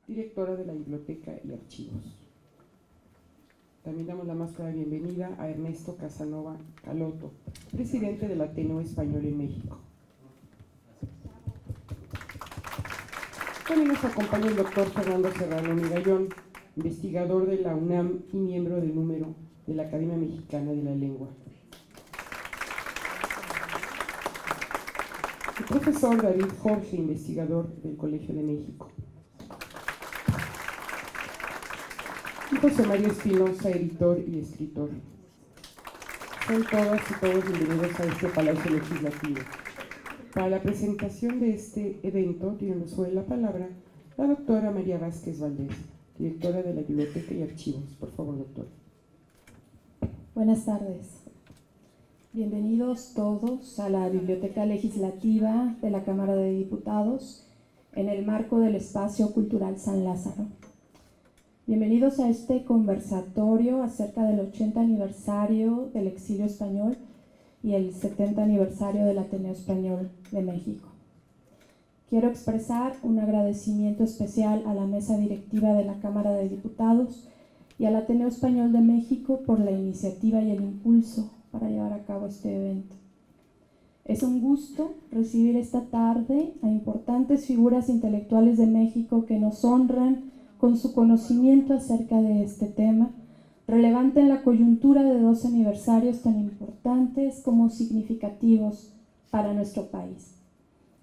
directora de la Biblioteca y Archivos. También damos la más clara bienvenida a Ernesto Casanova Caloto, presidente del Ateneo Español en México. También nos acompaña el doctor Fernando Serrano Migallón, investigador de la UNAM y miembro del número de la Academia Mexicana de la Lengua. El profesor David Jorge, investigador del Colegio de México. Y José María Espinosa, editor y escritor. Son todas y todos bienvenidos a este Palacio Legislativo. Para la presentación de este evento tiene el uso de la palabra la doctora María Vázquez Valdés, directora de la Biblioteca y Archivos. Por favor, doctora. Buenas tardes. Bienvenidos todos a la Biblioteca Legislativa de la Cámara de Diputados en el marco del Espacio Cultural San Lázaro. Bienvenidos a este conversatorio acerca del 80 aniversario del exilio español y el 70 aniversario del Ateneo Español de México. Quiero expresar un agradecimiento especial a la mesa directiva de la Cámara de Diputados y al Ateneo Español de México por la iniciativa y el impulso para llevar a cabo este evento. Es un gusto recibir esta tarde a importantes figuras intelectuales de México que nos honran con su conocimiento acerca de este tema, relevante en la coyuntura de dos aniversarios tan importantes como significativos para nuestro país: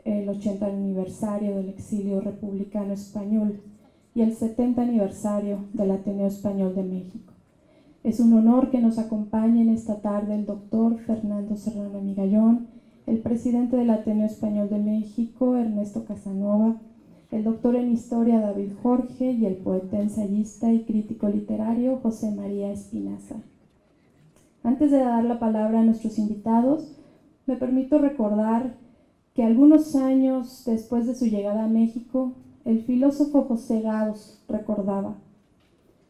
el 80 aniversario del exilio republicano español y el 70 aniversario del Ateneo Español de México. Es un honor que nos acompañen esta tarde el doctor Fernando Serrano Migallón, el presidente del Ateneo Español de México, Ernesto Casanova, el doctor en Historia David Jorge y el poeta, ensayista y crítico literario José María Espinosa. Antes de dar la palabra a nuestros invitados, me permito recordar que algunos años después de su llegada a México, el filósofo José Gauss recordaba: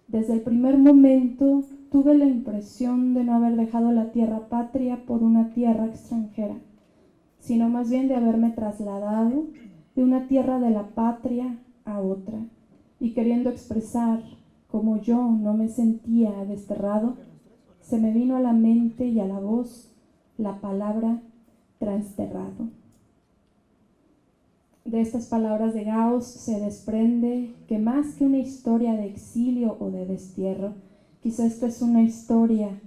desde el primer momento tuve la impresión de no haber dejado la tierra patria por una tierra extranjera, sino más bien de haberme trasladado de una tierra de la patria a otra, y queriendo expresar cómo yo no me sentía desterrado, se me vino a la mente y a la voz la palabra transterrado. De estas palabras de Gauss se desprende que más que una historia de exilio o de destierro, quizá esto es una historia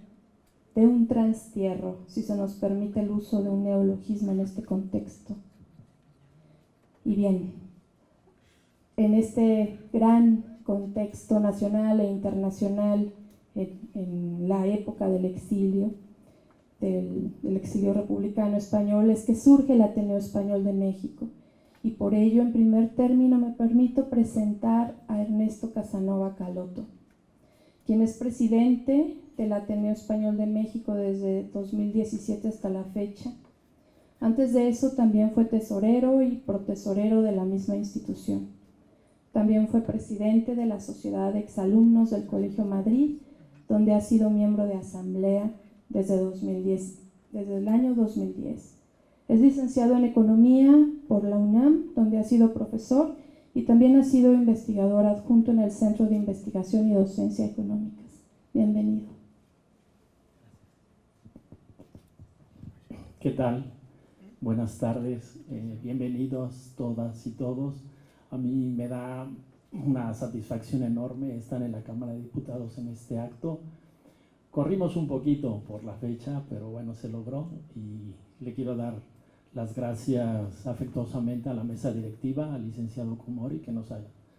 de un transtierro, si se nos permite el uso de un neologismo en este contexto. Y bien, en este gran contexto nacional e internacional, en la época del exilio republicano español, es que surge el Ateneo Español de México. Y por ello, en primer término, me permito presentar a Ernesto Casanova Caloto, quien es presidente del Ateneo Español de México desde 2017 hasta la fecha. Antes de eso también fue tesorero y protesorero de la misma institución. También fue presidente de la Sociedad de Exalumnos del Colegio Madrid, donde ha sido miembro de asamblea desde el año 2010. Es licenciado en Economía por la UNAM, donde ha sido profesor y también ha sido investigador adjunto en el Centro de Investigación y Docencia Económicas. Bienvenido. ¿Qué tal? Buenas tardes, bienvenidos todas y todos. A mí me da una satisfacción enorme estar en la Cámara de Diputados en este acto. Corrimos un poquito por la fecha, pero bueno, se logró, y le quiero dar las gracias afectuosamente a la mesa directiva, al licenciado Kumori, que nos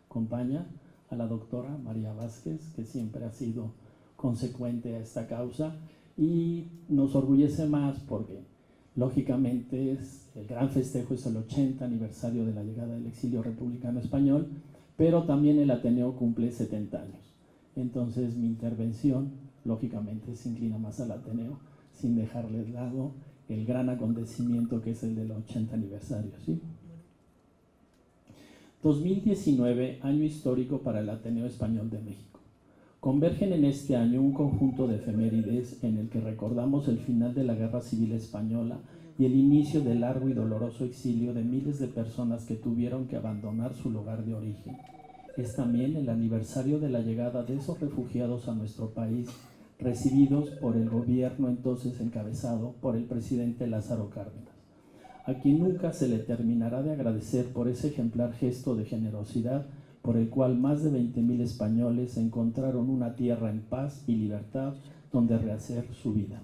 acompaña, a la doctora María Vázquez, que siempre ha sido consecuente a esta causa, y nos orgullece más porque lógicamente el gran festejo es el 80 aniversario de la llegada del exilio republicano español, pero también el Ateneo cumple 70 años. Entonces mi intervención lógicamente se inclina más al Ateneo, sin dejarle de lado el gran acontecimiento que es el del 80 aniversario, ¿sí? 2019, año histórico para el Ateneo Español de México. Convergen en este año un conjunto de efemérides en el que recordamos el final de la Guerra Civil Española y el inicio del largo y doloroso exilio de miles de personas que tuvieron que abandonar su lugar de origen. es también el aniversario de la llegada de esos refugiados a nuestro país, recibidos por el gobierno entonces encabezado por el presidente Lázaro Cárdenas, a quien nunca se le terminará de agradecer por ese ejemplar gesto de generosidad por el cual más de 20,000 españoles encontraron una tierra en paz y libertad donde rehacer su vida.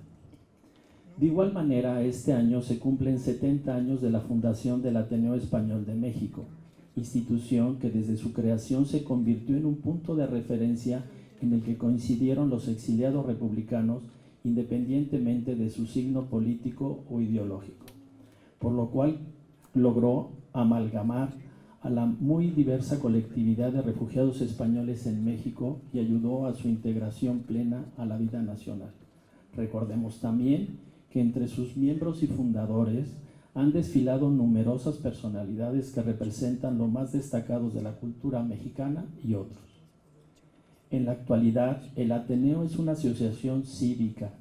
De igual manera, este año se cumplen 70 años de la fundación del Ateneo Español de México, institución que desde su creación se convirtió en un punto de referencia en el que coincidieron los exiliados republicanos independientemente de su signo político o ideológico, por lo cual logró amalgamar a la muy diversa colectividad de refugiados españoles en México y ayudó a su integración plena a la vida nacional. Recordemos también que entre sus miembros y fundadores han desfilado numerosas personalidades que representan lo más destacados de la cultura mexicana y otros. En la actualidad, el Ateneo es una asociación cívica,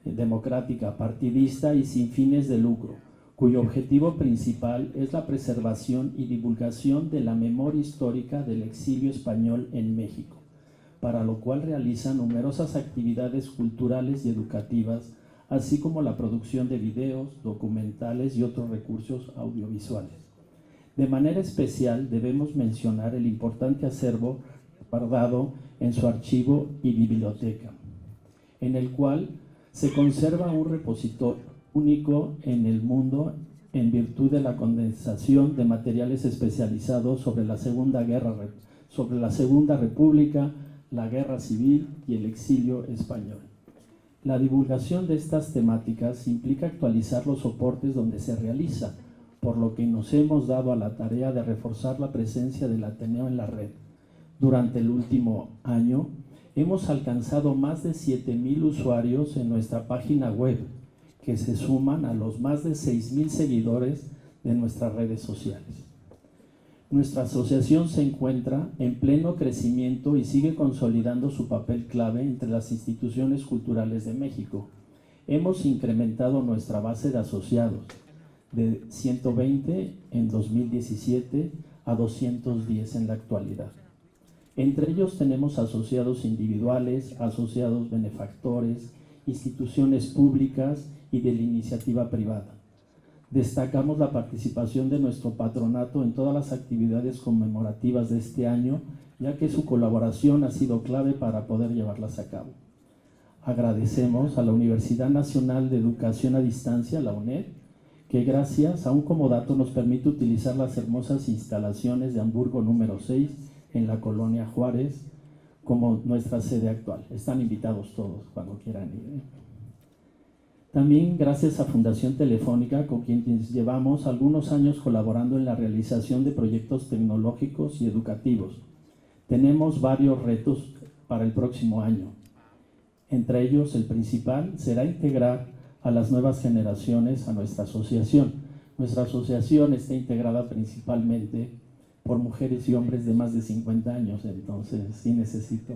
democrática, partidista y sin fines de lucro, cuyo objetivo principal es la preservación y divulgación de la memoria histórica del exilio español en México, para lo cual realiza numerosas actividades culturales y educativas, así como la producción de videos, documentales y otros recursos audiovisuales. De manera especial debemos mencionar el importante acervo guardado en su archivo y biblioteca, en el cual se conserva un repositorio único en el mundo en virtud de la condensación de materiales especializados sobre la Segunda República, la Guerra Civil y el exilio español. La divulgación de estas temáticas implica actualizar los soportes donde se realiza, por lo que nos hemos dado a la tarea de reforzar la presencia del Ateneo en la red. Durante el último año, hemos alcanzado más de 7,000 usuarios en nuestra página web, que se suman a los más de 6,000 seguidores de nuestras redes sociales. Nuestra asociación se encuentra en pleno crecimiento y sigue consolidando su papel clave entre las instituciones culturales de México. Hemos incrementado nuestra base de asociados de 120 en 2017 a 210 en la actualidad. Entre ellos tenemos asociados individuales, asociados benefactores, instituciones públicas y de la iniciativa privada. Destacamos la participación de nuestro patronato en todas las actividades conmemorativas de este año, ya que su colaboración ha sido clave para poder llevarlas a cabo. Agradecemos a la Universidad Nacional de Educación a Distancia, la UNED, que gracias a un comodato nos permite utilizar las hermosas instalaciones de Hamburgo número 6 en la Colonia Juárez como nuestra sede actual. Están invitados todos cuando quieran ir. También gracias a Fundación Telefónica, con quienes llevamos algunos años colaborando en la realización de proyectos tecnológicos y educativos. Tenemos varios retos para el próximo año. Entre ellos, el principal será integrar a las nuevas generaciones a nuestra asociación. Nuestra asociación está integrada principalmente por mujeres y hombres de más de 50 años, entonces sí necesito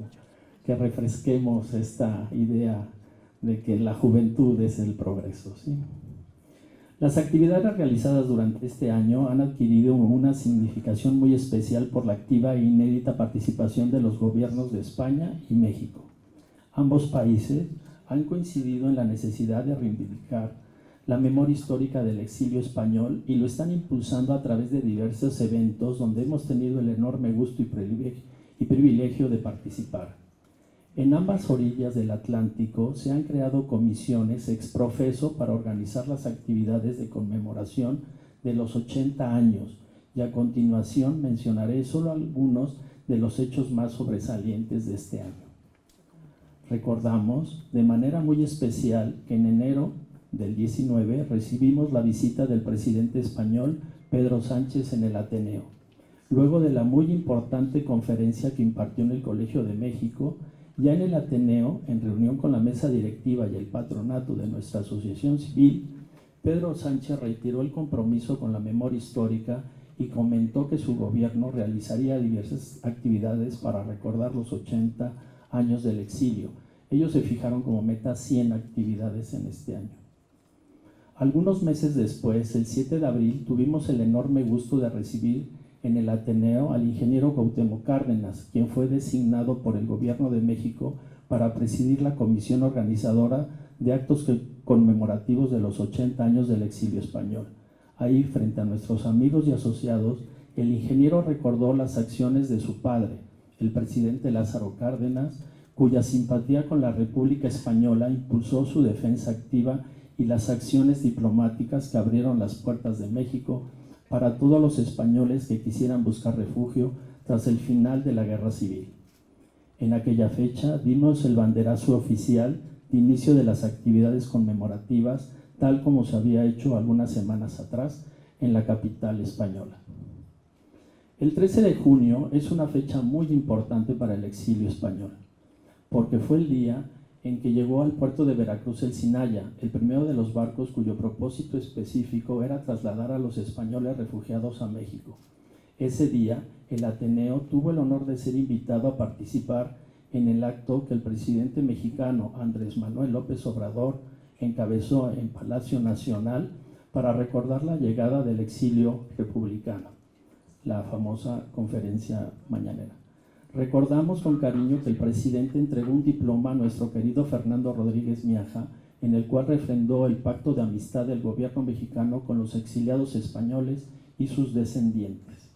que refresquemos esta idea de que la juventud es el progreso, ¿sí? Las actividades realizadas durante este año han adquirido una significación muy especial por la activa e inédita participación de los gobiernos de España y México. Ambos países han coincidido en la necesidad de reivindicar la memoria histórica del exilio español y lo están impulsando a través de diversos eventos donde hemos tenido el enorme gusto y privilegio de participar. En ambas orillas del Atlántico se han creado comisiones ex professo para organizar las actividades de conmemoración de los 80 años y a continuación mencionaré solo algunos de los hechos más sobresalientes de este año. Recordamos de manera muy especial que en enero del 19 recibimos la visita del presidente español Pedro Sánchez en el Ateneo. Luego de la muy importante conferencia que impartió en el Colegio de México, ya en el Ateneo, en reunión con la mesa directiva y el patronato de nuestra asociación civil, Pedro Sánchez reiteró el compromiso con la memoria histórica y comentó que su gobierno realizaría diversas actividades para recordar los 80 años del exilio. Ellos se fijaron como meta 100 actividades en este año. Algunos meses después, el 7 de abril, tuvimos el enorme gusto de recibir en el Ateneo al ingeniero Cuauhtémoc Cárdenas, quien fue designado por el Gobierno de México para presidir la comisión organizadora de actos conmemorativos de los 80 años del exilio español. Ahí, frente a nuestros amigos y asociados, el ingeniero recordó las acciones de su padre, el presidente Lázaro Cárdenas, cuya simpatía con la República Española impulsó su defensa activa y las acciones diplomáticas que abrieron las puertas de México para todos los españoles que quisieran buscar refugio tras el final de la Guerra Civil. En aquella fecha dimos el banderazo oficial de inicio de las actividades conmemorativas, tal como se había hecho algunas semanas atrás en la capital española. El 13 de junio es una fecha muy importante para el exilio español, porque fue el día en que llegó al puerto de Veracruz el Sinaya, el primero de los barcos cuyo propósito específico era trasladar a los españoles refugiados a México. Ese día, el Ateneo tuvo el honor de ser invitado a participar en el acto que el presidente mexicano Andrés Manuel López Obrador encabezó en Palacio Nacional para recordar la llegada del exilio republicano, la famosa conferencia mañanera. Recordamos con cariño que el presidente entregó un diploma a nuestro querido Fernando Rodríguez Miaja, en el cual refrendó el pacto de amistad del gobierno mexicano con los exiliados españoles y sus descendientes.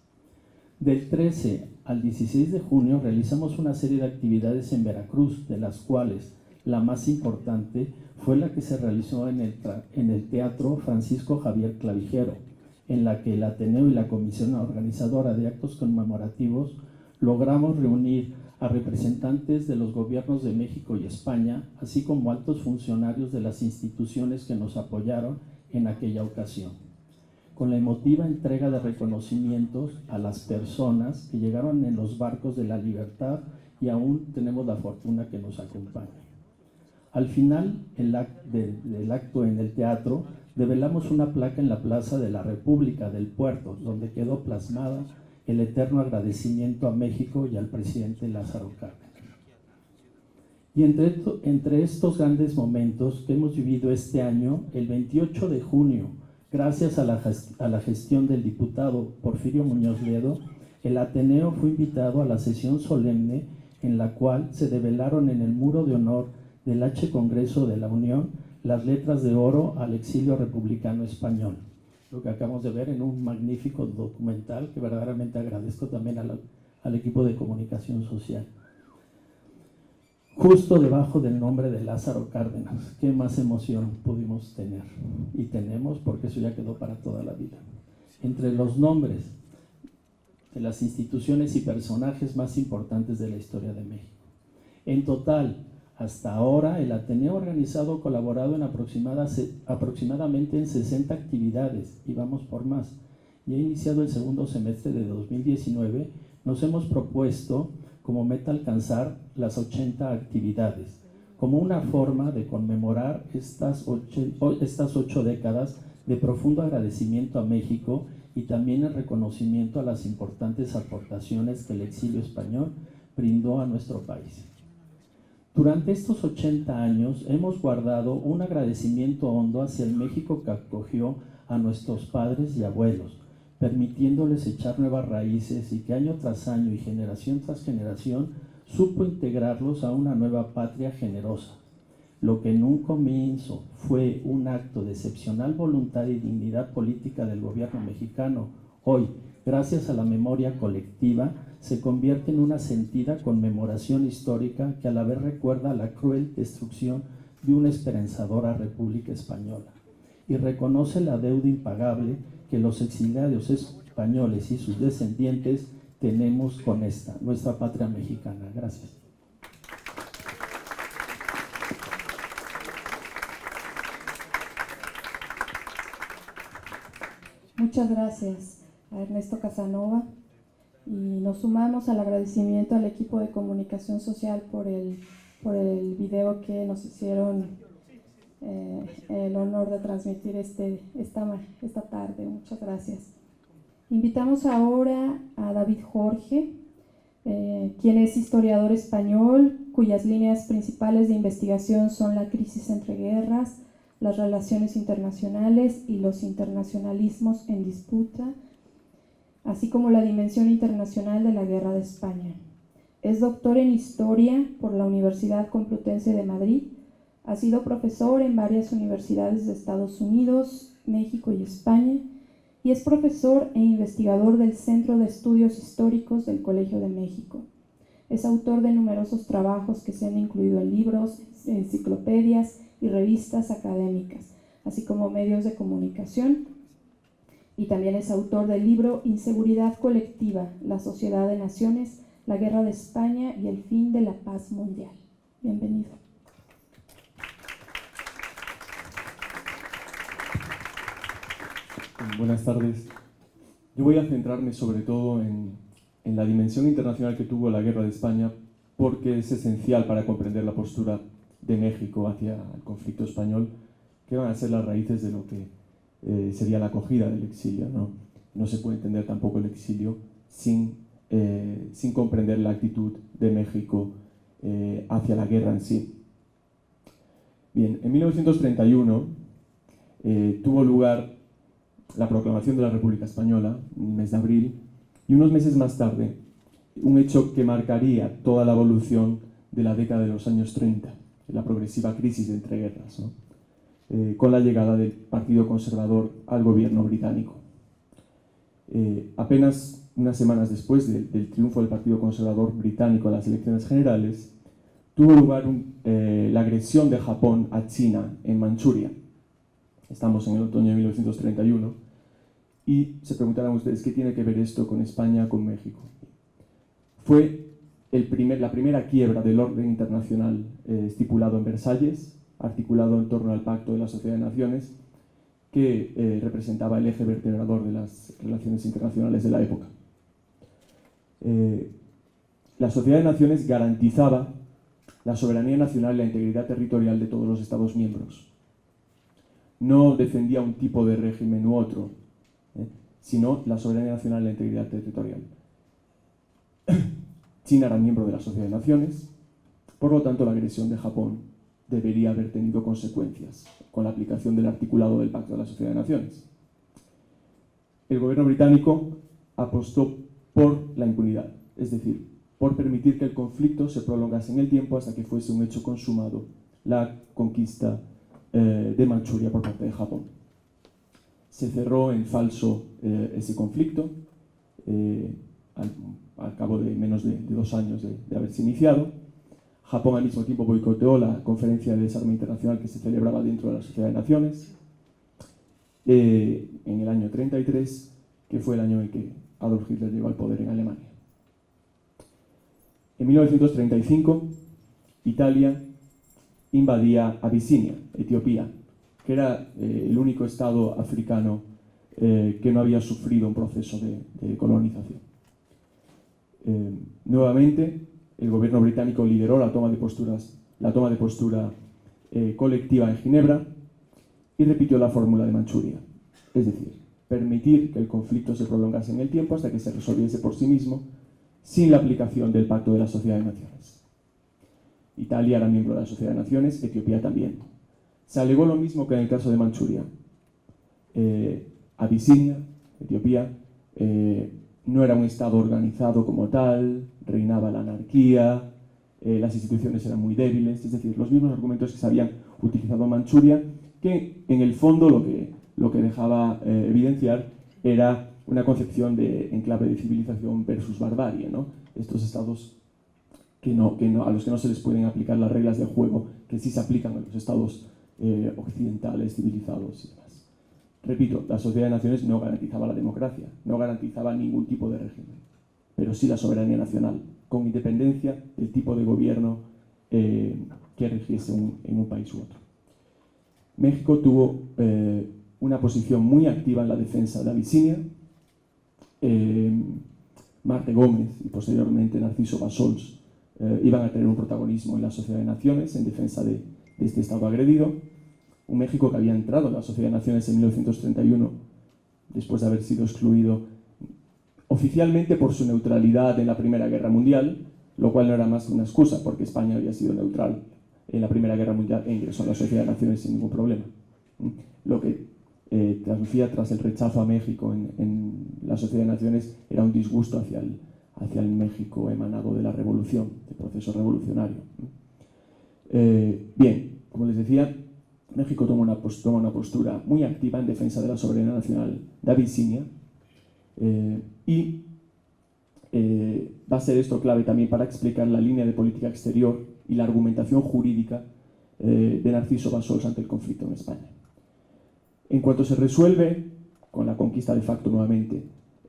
Del 13 al 16 de junio realizamos una serie de actividades en Veracruz, de las cuales la más importante fue la que se realizó en el Teatro Francisco Javier Clavijero, en la que el Ateneo y la Comisión Organizadora de Actos Conmemorativos logramos reunir a representantes de los gobiernos de México y España, así como altos funcionarios de las instituciones que nos apoyaron en aquella ocasión, con la emotiva entrega de reconocimientos a las personas que llegaron en los barcos de la libertad y aún tenemos la fortuna que nos acompañan. Al final del acto en el teatro, develamos una placa en la Plaza de la República del Puerto, donde quedó plasmada el eterno agradecimiento a México y al presidente Lázaro Cárdenas. Y entre estos grandes momentos que hemos vivido este año, el 28 de junio, gracias a la gestión del diputado Porfirio Muñoz Ledo, el Ateneo fue invitado a la sesión solemne en la cual se develaron en el muro de honor del H. Congreso de la Unión las letras de oro al exilio republicano español. Lo que acabamos de ver en un magnífico documental que verdaderamente agradezco también al equipo de comunicación social. Justo debajo del nombre de Lázaro Cárdenas, qué más emoción pudimos tener y tenemos, porque eso ya quedó para toda la vida. Entre los nombres de las instituciones y personajes más importantes de la historia de México. En total, hasta ahora, el Ateneo organizado ha colaborado en aproximadamente en 60 actividades, y vamos por más. Y ha iniciado el segundo semestre de 2019, nos hemos propuesto como meta alcanzar las 80 actividades, como una forma de conmemorar estas 8 décadas de profundo agradecimiento a México y también el reconocimiento a las importantes aportaciones que el exilio español brindó a nuestro país. Durante estos 80 años hemos guardado un agradecimiento hondo hacia el México que acogió a nuestros padres y abuelos, permitiéndoles echar nuevas raíces y que año tras año y generación tras generación supo integrarlos a una nueva patria generosa. Lo que en un comienzo fue un acto de excepcional voluntad y dignidad política del gobierno mexicano, hoy, gracias a la memoria colectiva, se convierte en una sentida conmemoración histórica que a la vez recuerda la cruel destrucción de una esperanzadora República Española y reconoce la deuda impagable que los exiliados españoles y sus descendientes tenemos con nuestra patria mexicana. Gracias. Muchas gracias a Ernesto Casanova y nos sumamos al agradecimiento al equipo de comunicación social por el video que nos hicieron el honor de transmitir esta tarde. Muchas gracias. Invitamos ahora a David Jorge, quien es historiador español, cuyas líneas principales de investigación son la crisis entre guerras, las relaciones internacionales y los internacionalismos en disputa. así como la dimensión internacional de la Guerra de España. Es doctor en Historia por la Universidad Complutense de Madrid. Ha sido profesor en varias universidades de Estados Unidos, México y España, y es profesor e investigador del Centro de Estudios Históricos del Colegio de México. Es autor de numerosos trabajos que se han incluido en libros, enciclopedias y revistas académicas, así como medios de comunicación, y también es autor del libro Inseguridad Colectiva, la Sociedad de Naciones, la Guerra de España y el fin de la paz mundial. Bienvenido. Buenas tardes. Yo voy a centrarme sobre todo en la dimensión internacional que tuvo la Guerra de España, porque es esencial para comprender la postura de México hacia el conflicto español, que van a ser las raíces de lo que sería la acogida del exilio, ¿no? No se puede entender tampoco el exilio sin comprender la actitud de México hacia la guerra en sí. Bien, en 1931 tuvo lugar la proclamación de la República Española, en el mes de abril, y unos meses más tarde, un hecho que marcaría toda la evolución de la década de los años 30, la progresiva crisis de entreguerras, ¿no? Con la llegada del Partido Conservador al gobierno británico. Apenas unas semanas después del triunfo del Partido Conservador británico en las elecciones generales, tuvo lugar la agresión de Japón a China en Manchuria. Estamos en el otoño de 1931 y se preguntarán ustedes qué tiene que ver esto con España, con México. Fue la primera quiebra del orden internacional estipulado en Versalles, articulado en torno al Pacto de la Sociedad de Naciones, que representaba el eje vertebrador de las relaciones internacionales de la época. La Sociedad de Naciones garantizaba la soberanía nacional y la integridad territorial de todos los Estados miembros. No defendía un tipo de régimen u otro, sino la soberanía nacional y la integridad territorial. China era miembro de la Sociedad de Naciones, por lo tanto la agresión de Japón debería haber tenido consecuencias con la aplicación del articulado del Pacto de la Sociedad de Naciones. El gobierno británico apostó por la impunidad, es decir, por permitir que el conflicto se prolongase en el tiempo hasta que fuese un hecho consumado la conquista de Manchuria por parte de Japón. Se cerró en falso ese conflicto al cabo de menos de 2 años de haberse iniciado. Japón al mismo tiempo boicoteó la conferencia de desarme internacional que se celebraba dentro de la Sociedad de Naciones en el año 33, que fue el año en que Adolf Hitler llegó al poder en Alemania. En 1935, Italia invadía Abisinia, Etiopía, que era el único estado africano que no había sufrido un proceso de colonización. Nuevamente, el gobierno británico lideró la toma de postura colectiva en Ginebra y repitió la fórmula de Manchuria, es decir, permitir que el conflicto se prolongase en el tiempo hasta que se resolviese por sí mismo, sin la aplicación del Pacto de la Sociedad de Naciones. Italia era miembro de la Sociedad de Naciones, Etiopía también. Se alegó lo mismo que en el caso de Manchuria. Abisinia, Etiopía, no era un Estado organizado como tal, reinaba la anarquía, las instituciones eran muy débiles, es decir, los mismos argumentos que se habían utilizado en Manchuria, que en el fondo lo que dejaba evidenciar era una concepción de enclave de civilización versus barbarie, ¿no? Estos estados a los que no se les pueden aplicar las reglas del juego que sí se aplican a los estados occidentales, civilizados y demás. Repito, la Sociedad de Naciones no garantizaba la democracia, no garantizaba ningún tipo de régimen, pero sí la soberanía nacional, con independencia del tipo de gobierno que rigiese en un país u otro. México tuvo una posición muy activa en la defensa de Abisinia. Marte Gómez y posteriormente Narciso Bassols iban a tener un protagonismo en la Sociedad de Naciones en defensa de este Estado agredido. Un México que había entrado en la Sociedad de Naciones en 1931 después de haber sido excluido oficialmente por su neutralidad en la Primera Guerra Mundial, lo cual no era más que una excusa porque España había sido neutral en la Primera Guerra Mundial e ingresó a la Sociedad de Naciones sin ningún problema. Lo que traducía tras el rechazo a México en la Sociedad de Naciones, era un disgusto hacia el México emanado de la revolución, del proceso revolucionario. Bien, como les decía, México toma una postura muy activa en defensa de la soberanía nacional de Abisinia y va a ser esto clave también para explicar la línea de política exterior y la argumentación jurídica de Narciso Bassols ante el conflicto en España. En cuanto se resuelve, con la conquista de facto nuevamente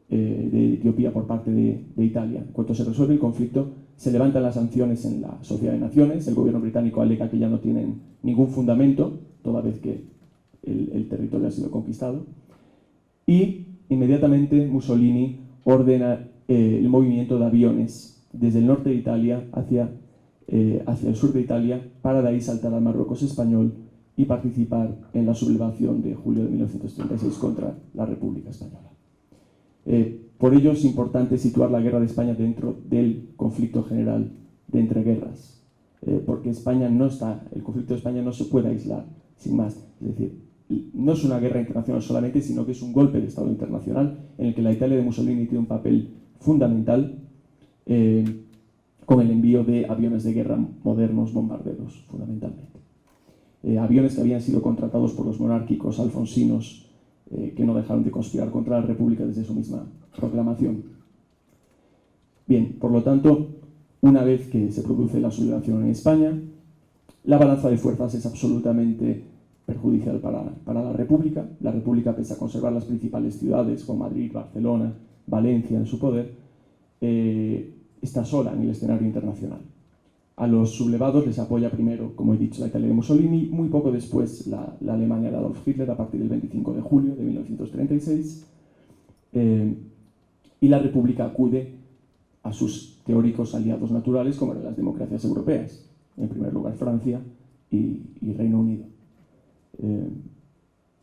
de Etiopía por parte de Italia, en cuanto se resuelve el conflicto, se levantan las sanciones en la Sociedad de Naciones, el gobierno británico alega que ya no tienen ningún fundamento, toda vez que el territorio ha sido conquistado, y inmediatamente Mussolini ordena el movimiento de aviones desde el norte de Italia hacia el sur de Italia, para de ahí saltar al Marruecos español y participar en la sublevación de julio de 1936 contra la República Española. Por ello es importante situar la guerra de España dentro del conflicto general de entreguerras, porque el conflicto de España no se puede aislar sin más. Es decir, no es una guerra internacional solamente, sino que es un golpe de Estado internacional en el que la Italia de Mussolini tiene un papel fundamental con el envío de aviones de guerra modernos, bombarderos, fundamentalmente. Aviones que habían sido contratados por los monárquicos alfonsinos que no dejaron de conspirar contra la República desde su misma proclamación. Bien, por lo tanto, una vez que se produce la sublevación en España, la balanza de fuerzas es absolutamente perjudicial para la República. La República, pese a conservar las principales ciudades como Madrid, Barcelona, Valencia en su poder, está sola en el escenario internacional. A los sublevados les apoya primero, como he dicho, la Italia de Mussolini, muy poco después la Alemania de Adolf Hitler a partir del 25 de julio de 1936, y la República acude a sus teóricos aliados naturales, como eran las democracias europeas, en primer lugar Francia y Reino Unido.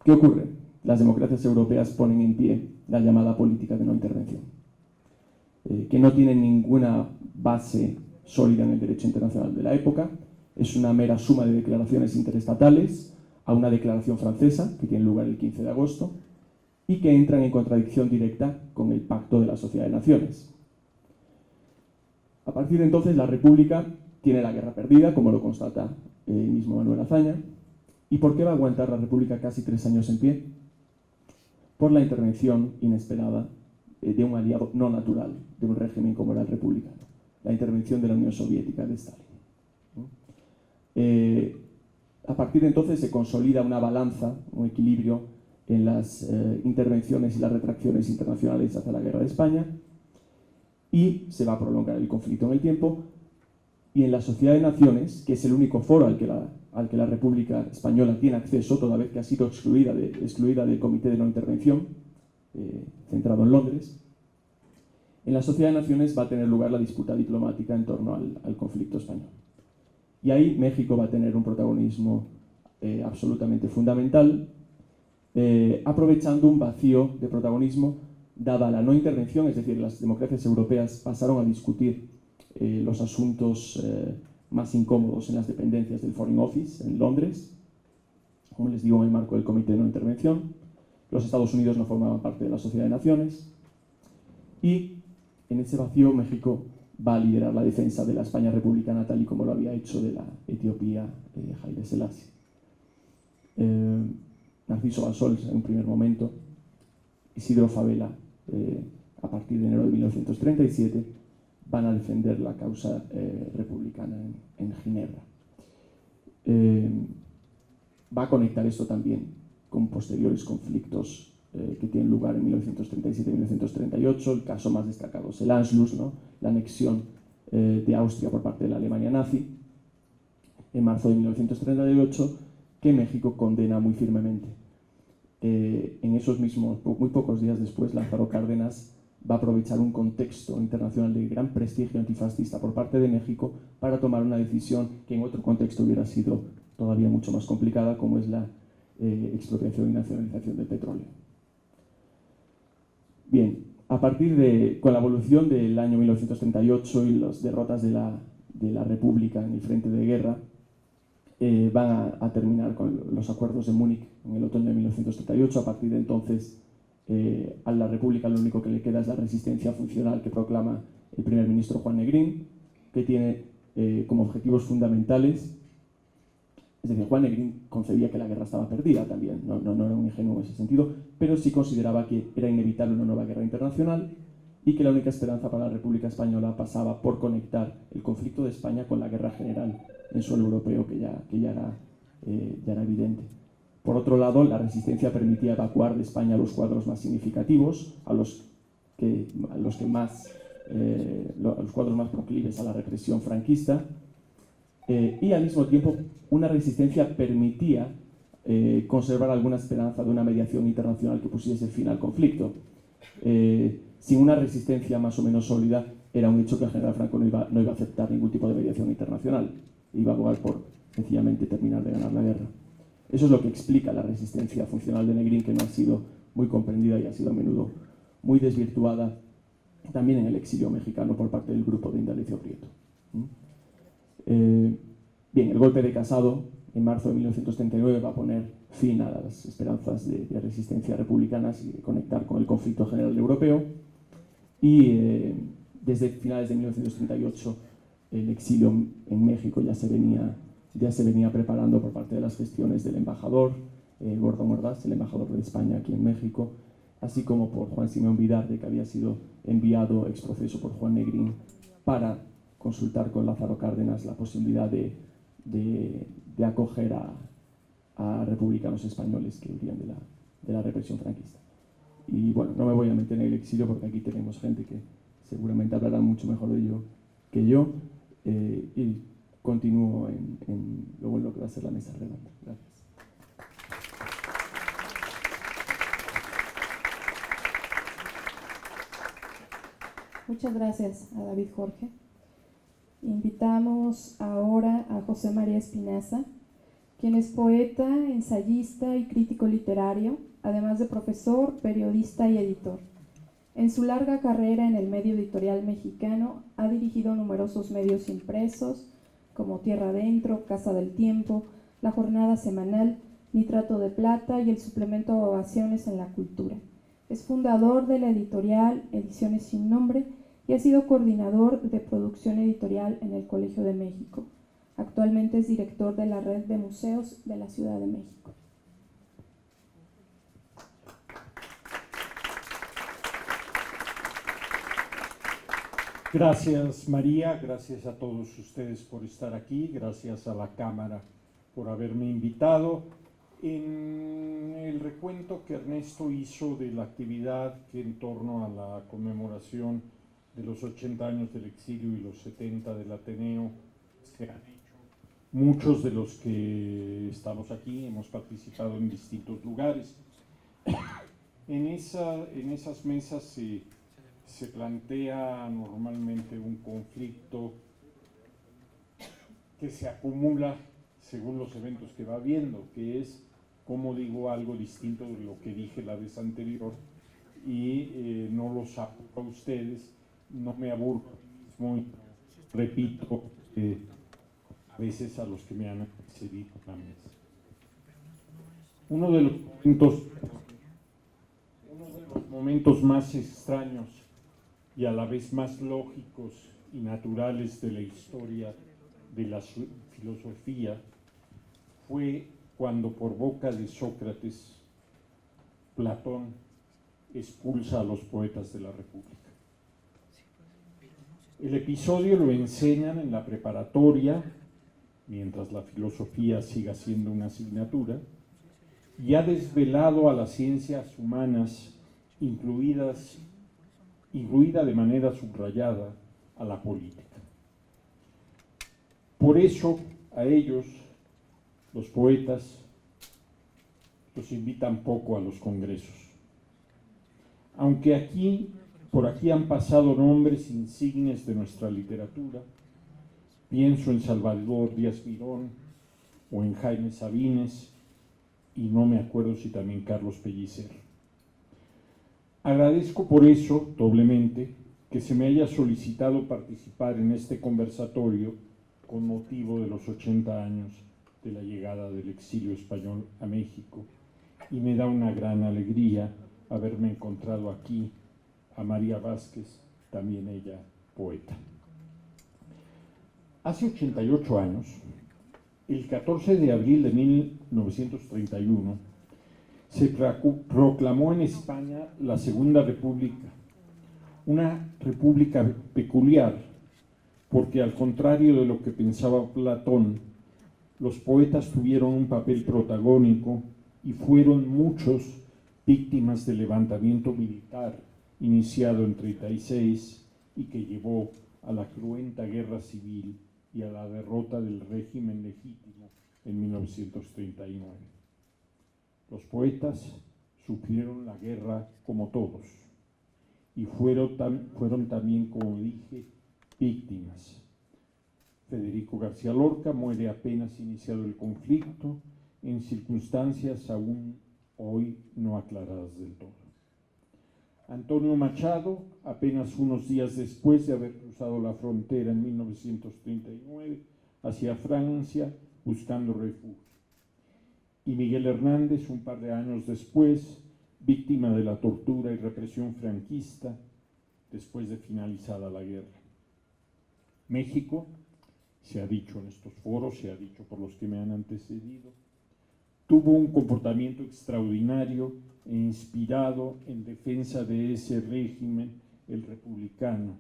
¿Qué ocurre? Las democracias europeas ponen en pie la llamada política de no intervención, que no tiene ninguna base sólida en el derecho internacional de la época, es una mera suma de declaraciones interestatales a una declaración francesa que tiene lugar el 15 de agosto y que entran en contradicción directa con el Pacto de la Sociedad de Naciones. A partir de entonces la República tiene la guerra perdida, como lo constata el mismo Manuel Azaña. ¿Y por qué va a aguantar la República casi 3 años en pie? Por la intervención inesperada de un aliado no natural de un régimen como era el republicano, la intervención de la Unión Soviética de Stalin. A partir de entonces se consolida una balanza, un equilibrio en las intervenciones y las retracciones internacionales hacia la guerra de España, y se va a prolongar el conflicto en el tiempo, y en la Sociedad de Naciones, que es el único foro al que la República Española tiene acceso, toda vez que ha sido excluida del Comité de No Intervención, centrado en Londres, en la Sociedad de Naciones va a tener lugar la disputa diplomática en torno al conflicto español. Y ahí México va a tener un protagonismo absolutamente fundamental, aprovechando un vacío de protagonismo dada la no intervención, es decir, las democracias europeas pasaron a discutir los asuntos más incómodos en las dependencias del Foreign Office en Londres, como les digo, en el marco del Comité de No Intervención. Los Estados Unidos no formaban parte de la Sociedad de Naciones, y en ese vacío México va a liderar la defensa de la España republicana, tal y como lo había hecho de la Etiopía Haile Selassie. Narciso Bassols en un primer momento, Isidro Fabela a partir de enero de 1937 van a defender la causa republicana en Ginebra. Va a conectar esto también con posteriores conflictos que tienen lugar en 1937 y 1938. El caso más destacado es el Anschluss, ¿no? La anexión de Austria por parte de la Alemania nazi en marzo de 1938, que México condena muy firmemente. En esos mismos, muy pocos días después, Lázaro Cárdenas va a aprovechar un contexto internacional de gran prestigio antifascista por parte de México para tomar una decisión que en otro contexto hubiera sido todavía mucho más complicada, como es la expropiación y nacionalización del petróleo. Bien, con la evolución del año 1938 y las derrotas de la República en el frente de guerra, van a terminar con los acuerdos de Múnich en el otoño de 1938. A partir de entonces, a la República lo único que le queda es la resistencia funcional que proclama el primer ministro Juan Negrín, que tiene como objetivos fundamentales, es decir, Juan Negrín concebía que la guerra estaba perdida también, no era un ingenuo en ese sentido, pero sí consideraba que era inevitable una nueva guerra internacional y que la única esperanza para la República Española pasaba por conectar el conflicto de España con la guerra general en suelo europeo, que ya era evidente. Por otro lado, la resistencia permitía evacuar de España los cuadros más significativos, a los cuadros más proclives a la represión franquista, y al mismo tiempo una resistencia permitía conservar alguna esperanza de una mediación internacional que pusiese fin al conflicto. Sin una resistencia más o menos sólida, era un hecho que el general Franco no iba a aceptar ningún tipo de mediación internacional, iba a abogar por sencillamente terminar de ganar la guerra. Eso es lo que explica la resistencia funcional de Negrín, que no ha sido muy comprendida y ha sido a menudo muy desvirtuada también en el exilio mexicano por parte del grupo de Indalecio Prieto. Bien, el golpe de Casado en marzo de 1939 va a poner fin a las esperanzas de resistencia republicanas y de conectar con el conflicto general europeo, y desde finales de 1938 el exilio en México ya se venía preparando por parte de las gestiones del embajador Gordon Ordaz, el embajador de España aquí en México, así como por Juan Simeón Vidarde, que había sido enviado ex profeso por Juan Negrín para consultar con Lázaro Cárdenas la posibilidad de acoger a republicanos españoles que huían de la represión franquista. Y bueno, no me voy a meter en el exilio porque aquí tenemos gente que seguramente hablará mucho mejor de ello que yo, y continúo luego en lo que va a ser la mesa redonda. Gracias. Muchas gracias a David Jorge. Invitamos ahora a José María Espinaza, quien es poeta, ensayista y crítico literario, además de profesor, periodista y editor. En su larga carrera en el medio editorial mexicano ha dirigido numerosos medios impresos como Tierra Adentro, Casa del Tiempo, La Jornada Semanal, Nitrato de Plata y el suplemento Ovaciones en la Cultura. Es fundador de la editorial Ediciones Sin Nombre y ha sido coordinador de producción editorial en el Colegio de México. Actualmente es director de la Red de Museos de la Ciudad de México. Gracias, María, gracias a todos ustedes por estar aquí, gracias a la Cámara por haberme invitado. En el recuento que Ernesto hizo de la actividad que en torno a la conmemoración de los 80 años del exilio y los 70 del Ateneo se han hecho, muchos de los que estamos aquí hemos participado en distintos lugares. En esas mesas se plantea normalmente un conflicto que se acumula según los eventos que va viendo, que es cómo digo algo distinto de lo que dije la vez anterior y no los aburro a ustedes, no me aburro mismo, repito a veces a los que me han precedido en la mesa. Uno de los momentos más extraños y a la vez más lógicos y naturales de la historia de la filosofía fue cuando por boca de Sócrates Platón expulsa a los poetas de la República. El episodio lo enseñan en la preparatoria, mientras la filosofía siga siendo una asignatura, y ha desvelado a las ciencias humanas, incluida de manera subrayada a la política. Por eso a ellos, los poetas, los invitan poco a los congresos. Aunque por aquí han pasado nombres insignes de nuestra literatura, pienso en Salvador Díaz Mirón o en Jaime Sabines, y no me acuerdo si también Carlos Pellicer. Agradezco por eso, doblemente, que se me haya solicitado participar en este conversatorio con motivo de los 80 años de la llegada del exilio español a México, y me da una gran alegría haberme encontrado aquí a María Vázquez, también ella poeta. Hace 88 años, el 14 de abril de 1931, se proclamó en España la Segunda República, una república peculiar, porque al contrario de lo que pensaba Platón, los poetas tuvieron un papel protagónico y fueron muchos víctimas del levantamiento militar iniciado en 36 y que llevó a la cruenta guerra civil y a la derrota del régimen legítimo en 1939. Los poetas sufrieron la guerra como todos y fueron también, como dije, víctimas. Federico García Lorca muere apenas iniciado el conflicto en circunstancias aún hoy no aclaradas del todo. Antonio Machado, apenas unos días después de haber cruzado la frontera en 1939 hacia Francia buscando refugio. Y Miguel Hernández, un par de años después, víctima de la tortura y represión franquista después de finalizada la guerra. México, se ha dicho en estos foros, se ha dicho por los que me han antecedido, tuvo un comportamiento extraordinario e inspirado en defensa de ese régimen, el republicano.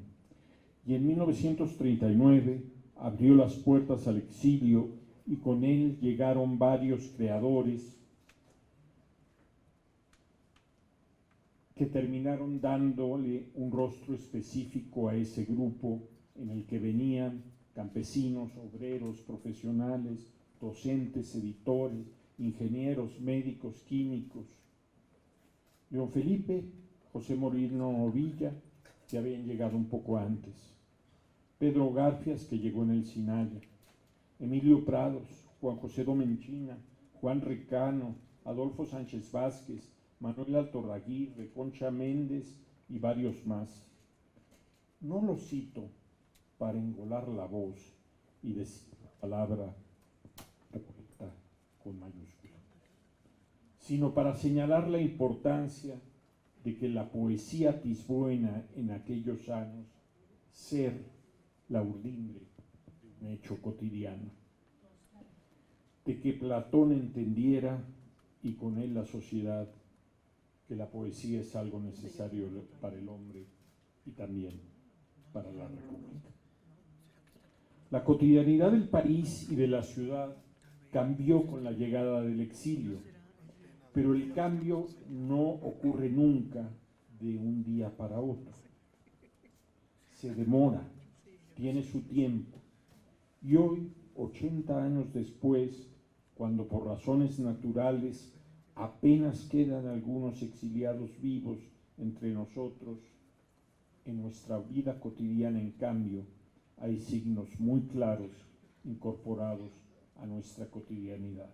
Y en 1939 abrió las puertas al exilio y con él llegaron varios creadores que terminaron dándole un rostro específico a ese grupo en el que venían campesinos, obreros, profesionales, docentes, editores, ingenieros, médicos, químicos. León Felipe, José Moreno Villa, que habían llegado un poco antes. Pedro Garfias, que llegó en el Sinaya. Emilio Prados, Juan José Domenchina, Juan Recano, Adolfo Sánchez Vázquez, Manuel Altorraguirre, Concha Méndez y varios más. No lo cito para engolar la voz y decir la palabra poeta con mayúscula, sino para señalar la importancia de que la poesía atisbó en aquellos años ser la urdimbre de un hecho cotidiano, de que Platón entendiera, y con él la sociedad, que la poesía es algo necesario para el hombre y también para la República. La cotidianidad del país y de la ciudad cambió con la llegada del exilio, pero el cambio no ocurre nunca de un día para otro. Se demora, tiene su tiempo, y hoy, 80 años después, cuando por razones naturales apenas quedan algunos exiliados vivos entre nosotros, en nuestra vida cotidiana, en cambio, hay signos muy claros incorporados a nuestra cotidianidad.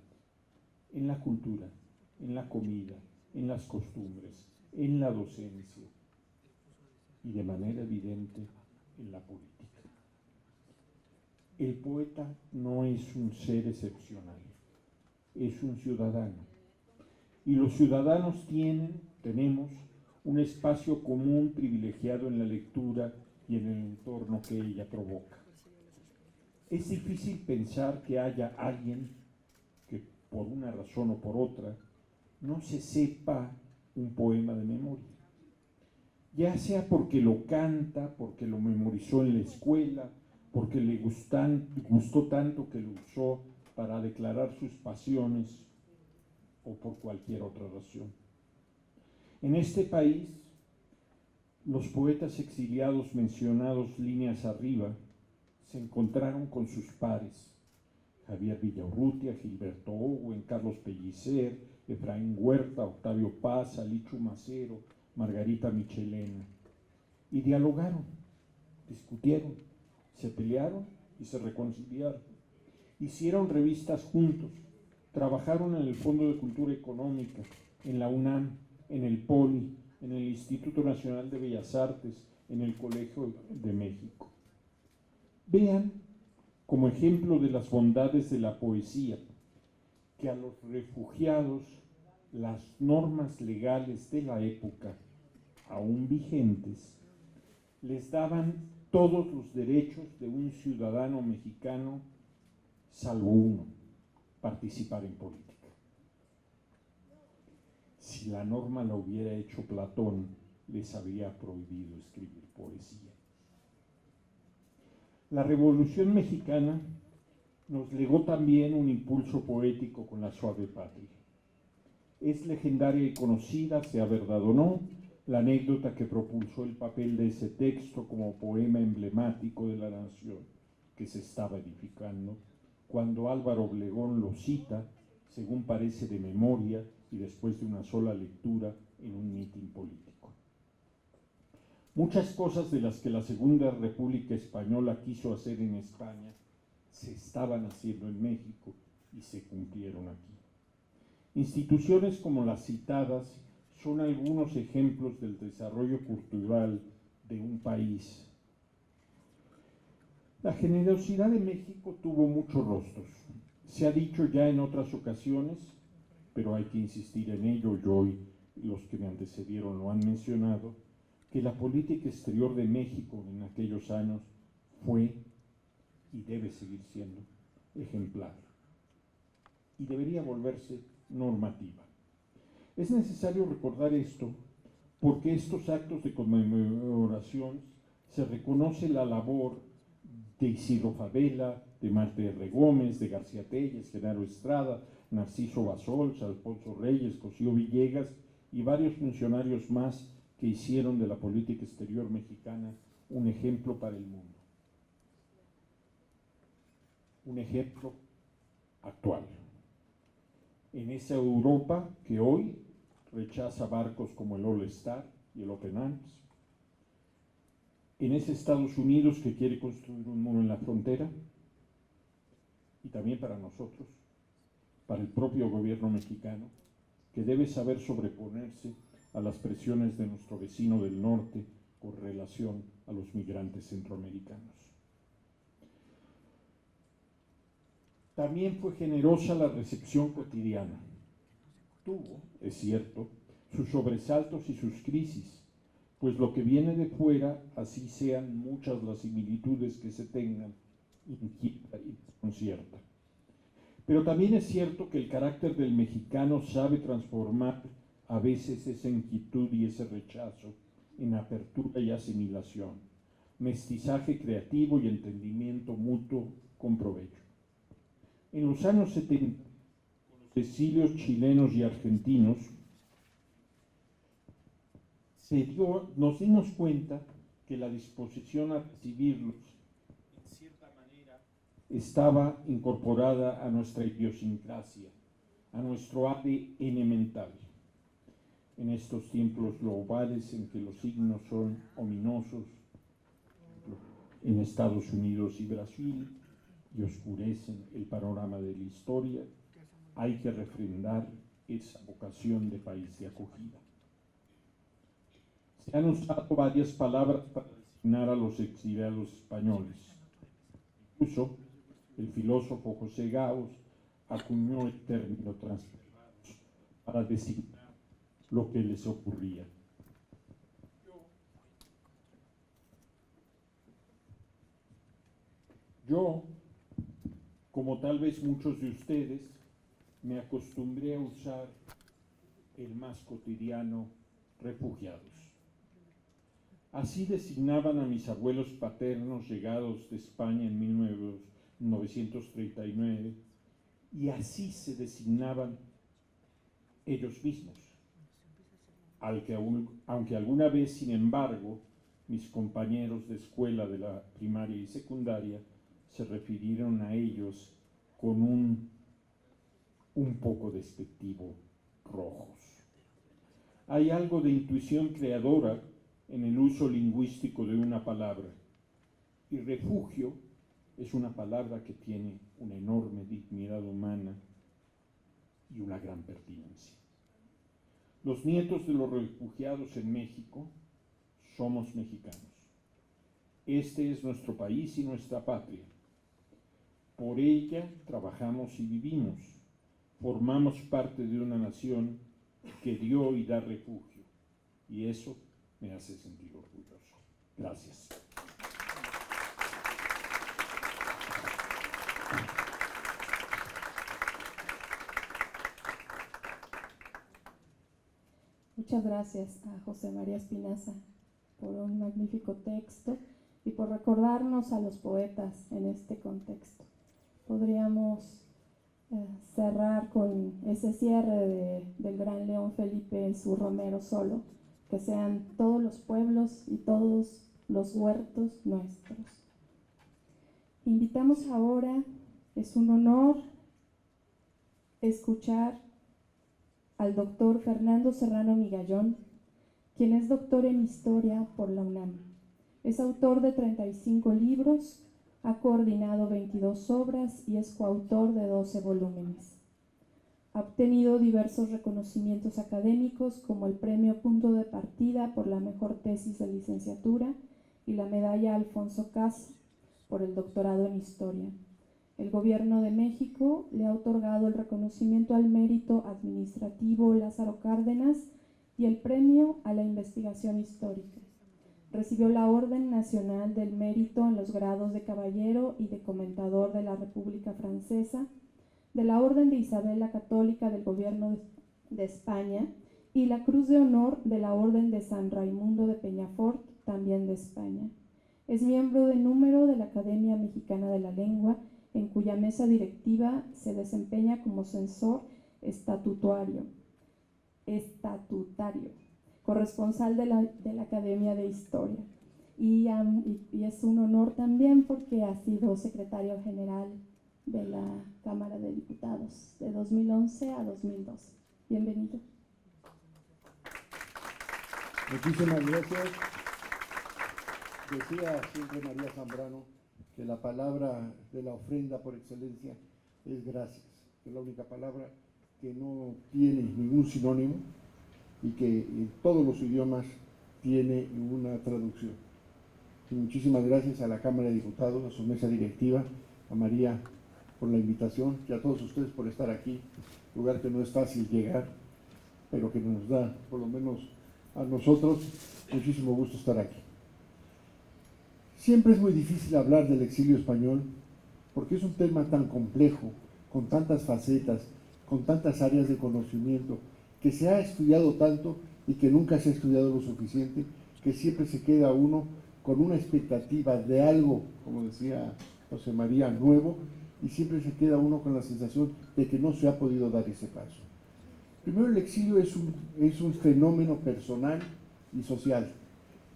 En la cultura, en la comida, en las costumbres, en la docencia y de manera evidente en la política. El poeta no es un ser excepcional, es un ciudadano. Y los ciudadanos tenemos un espacio común privilegiado en la lectura y en el entorno que ella provoca. Es difícil pensar que haya alguien que, por una razón o por otra, no se sepa un poema de memoria, ya sea porque lo canta, porque lo memorizó en la escuela, porque le gustó tanto que lo usó para declarar sus pasiones o por cualquier otra razón. En este país, los poetas exiliados mencionados líneas arriba se encontraron con sus pares: Javier Villaurrutia, Gilberto Owen, Carlos Pellicer, Efraín Huerta, Octavio Paz, Alichu Macero, Margarita Michelena, y dialogaron, discutieron, se pelearon y se reconciliaron. Hicieron revistas juntos, trabajaron en el Fondo de Cultura Económica, en la UNAM, en el POLI, en el Instituto Nacional de Bellas Artes, en el Colegio de México. Vean, como ejemplo de las bondades de la poesía, que a los refugiados las normas legales de la época, aún vigentes, les daban todos los derechos de un ciudadano mexicano, salvo uno: participar en política. Si la norma la hubiera hecho Platón, les habría prohibido escribir poesía. La Revolución Mexicana nos legó también un impulso poético con la suave patria. Es legendaria y conocida, sea verdad o no, la anécdota que propulsó el papel de ese texto como poema emblemático de la nación que se estaba edificando, cuando Álvaro Obregón lo cita, según parece de memoria y después de una sola lectura, en un mitin político. Muchas cosas de las que la Segunda República Española quiso hacer en España se estaban haciendo en México y se cumplieron aquí. Instituciones como las citadas son algunos ejemplos del desarrollo cultural de un país. La generosidad de México tuvo muchos rostros. Se ha dicho ya en otras ocasiones, pero hay que insistir en ello, yo y los que me antecedieron lo han mencionado, que la política exterior de México en aquellos años fue y debe seguir siendo ejemplar y debería volverse normativa. Es necesario recordar esto porque estos actos de conmemoración se reconoce la labor de Isidro Fabela, de Marte R. Gómez, de García Telles, Genaro Estrada, Narciso Bassols, Alfonso Reyes, Cosío Villegas y varios funcionarios más que hicieron de la política exterior mexicana un ejemplo para el mundo. Un ejemplo actual. En esa Europa que hoy rechaza barcos como el All Star y el Open Arms, en ese Estados Unidos que quiere construir un muro en la frontera, y también para nosotros, para el propio gobierno mexicano, que debe saber sobreponerse a las presiones de nuestro vecino del norte con relación a los migrantes centroamericanos. También fue generosa la recepción cotidiana. Tuvo, es cierto, sus sobresaltos y sus crisis, pues lo que viene de fuera, así sean muchas las similitudes que se tengan, inquieta y desconcierta. Pero también es cierto que el carácter del mexicano sabe transformar a veces esa inquietud y ese rechazo en apertura y asimilación, mestizaje creativo y entendimiento mutuo con provecho. En los años 70, con los exilios chilenos y argentinos, nos dimos cuenta que la disposición a recibirlos, en cierta manera, estaba incorporada a nuestra idiosincrasia, a nuestro ADN mental. En estos tiempos globales en que los signos son ominosos, en Estados Unidos y Brasil, y oscurecen el panorama de la historia, hay que refrendar esa vocación de país de acogida. Se han usado varias palabras para designar a los exiliados españoles. Incluso el filósofo José Gaos acuñó el término transformados para designar lo que les ocurría. Yo, como tal vez muchos de ustedes, me acostumbré a usar el más cotidiano refugiados. Así designaban a mis abuelos paternos llegados de España en 1939 y así se designaban ellos mismos. Aunque alguna vez, sin embargo, mis compañeros de escuela de la primaria y secundaria se refirieron a ellos con un poco despectivo: rojos. Hay algo de intuición creadora en el uso lingüístico de una palabra, y refugio es una palabra que tiene una enorme dignidad humana y una gran pertinencia. Los nietos de los refugiados en México somos mexicanos. Este es nuestro país y nuestra patria. Por ella trabajamos y vivimos. formamos parte de una nación que dio y da refugio, y eso me hace sentir orgulloso. Gracias. Muchas gracias a José María Espinaza por un magnífico texto y por recordarnos a los poetas en este contexto. Podríamos cerrar con ese cierre del gran León Felipe en su Romero Solo, que sean todos los pueblos y todos los huertos nuestros. Invitamos ahora, es un honor escuchar al doctor Fernando Serrano Migallón, quien es doctor en Historia por la UNAM. Es autor de 35 libros, ha coordinado 22 obras y es coautor de 12 volúmenes. Ha obtenido diversos reconocimientos académicos como el Premio Punto de Partida por la mejor tesis de licenciatura y la Medalla Alfonso Caso por el doctorado en Historia. El Gobierno de México le ha otorgado el reconocimiento al mérito administrativo Lázaro Cárdenas y el Premio a la Investigación Histórica. Recibió la Orden Nacional del Mérito en los grados de Caballero y de Comentador de la República Francesa, de la Orden de Isabel la Católica del Gobierno de España y la Cruz de Honor de la Orden de San Raimundo de Peñafort, también de España. Es miembro de número de la Academia Mexicana de la Lengua, en cuya mesa directiva se desempeña como censor estatutario, corresponsal de la Academia de Historia. Y es un honor también porque ha sido secretario general de la Cámara de Diputados de 2011 a 2012. Bienvenido. Muchísimas gracias. Decía siempre María Zambrano que la palabra de la ofrenda por excelencia es gracias, que es la única palabra que no tiene ningún sinónimo y que en todos los idiomas tiene una traducción. Y muchísimas gracias a la Cámara de Diputados, a su mesa directiva, a María por la invitación y a todos ustedes por estar aquí, lugar que no es fácil llegar, pero que nos da, por lo menos a nosotros, muchísimo gusto estar aquí. Siempre es muy difícil hablar del exilio español porque es un tema tan complejo, con tantas facetas, con tantas áreas de conocimiento, que se ha estudiado tanto y que nunca se ha estudiado lo suficiente, que siempre se queda uno con una expectativa de algo, como decía José María, nuevo, y siempre se queda uno con la sensación de que no se ha podido dar ese paso. Primero, el exilio es un fenómeno personal y social.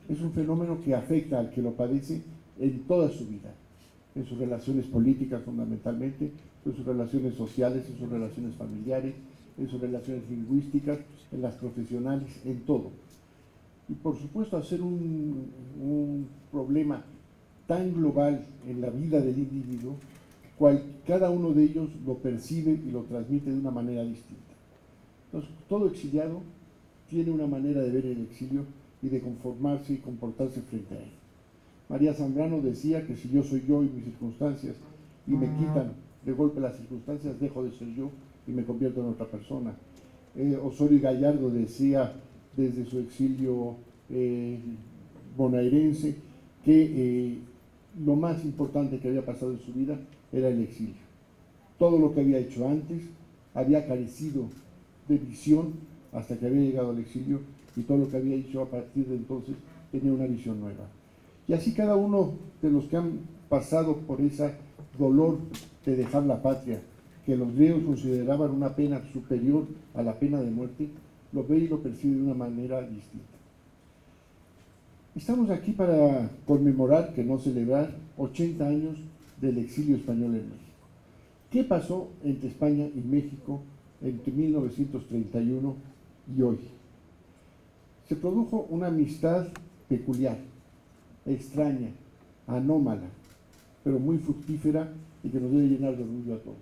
Es un fenómeno que afecta al que lo padece en toda su vida, en sus relaciones políticas fundamentalmente, en sus relaciones sociales, en sus relaciones familiares, en sus relaciones lingüísticas, en las profesionales, en todo. Y por supuesto, hacer un problema tan global en la vida del individuo, cada uno de ellos lo percibe y lo transmite de una manera distinta. Entonces, todo exiliado tiene una manera de ver el exilio y de conformarse y comportarse frente a él. María Zambrano decía que si yo soy yo y mis circunstancias y me quitan de golpe las circunstancias, dejo de ser yo y me convierto en otra persona. Osorio Gallardo decía desde su exilio bonaerense que lo más importante que había pasado en su vida era el exilio. Todo lo que había hecho antes había carecido de visión hasta que había llegado al exilio, y todo lo que había hecho a partir de entonces tenía una visión nueva. Y así cada uno de los que han pasado por ese dolor de dejar la patria, que los griegos consideraban una pena superior a la pena de muerte, lo ve y lo percibe de una manera distinta. Estamos aquí para conmemorar, que no celebrar, 80 años del exilio español en México. ¿Qué pasó entre España y México entre 1931 y hoy? Se produjo una amistad peculiar, extraña, anómala, pero muy fructífera y que nos debe llenar de orgullo a todos.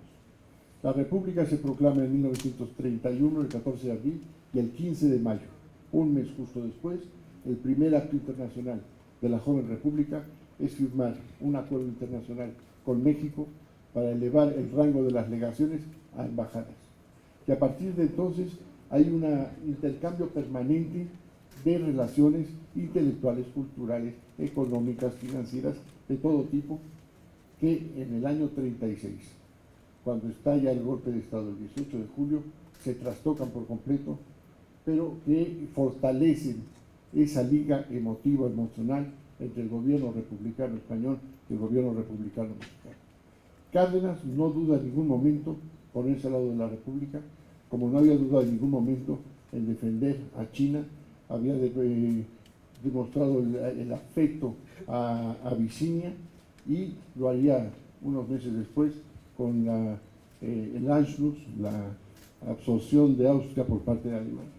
La República se proclama en 1931, el 14 de abril y el 15 de mayo. Un mes justo después, el primer acto internacional de la joven República es firmar un acuerdo internacional con México para elevar el rango de las legaciones a embajadas. que a partir de entonces hay un intercambio permanente de relaciones intelectuales, culturales, económicas, financieras, de todo tipo, que en el año 36, cuando estalla el golpe de Estado el 18 de julio, se trastocan por completo, pero que fortalecen esa liga emotiva, emocional, entre el gobierno republicano español y el gobierno republicano mexicano. Cárdenas no duda en ningún momento ponerse al lado de la República, como no había dudado en ningún momento en defender a China, había demostrado el afecto a Abisinia, y lo haría unos meses después con el Anschluss, la absorción de Austria por parte de Alemania.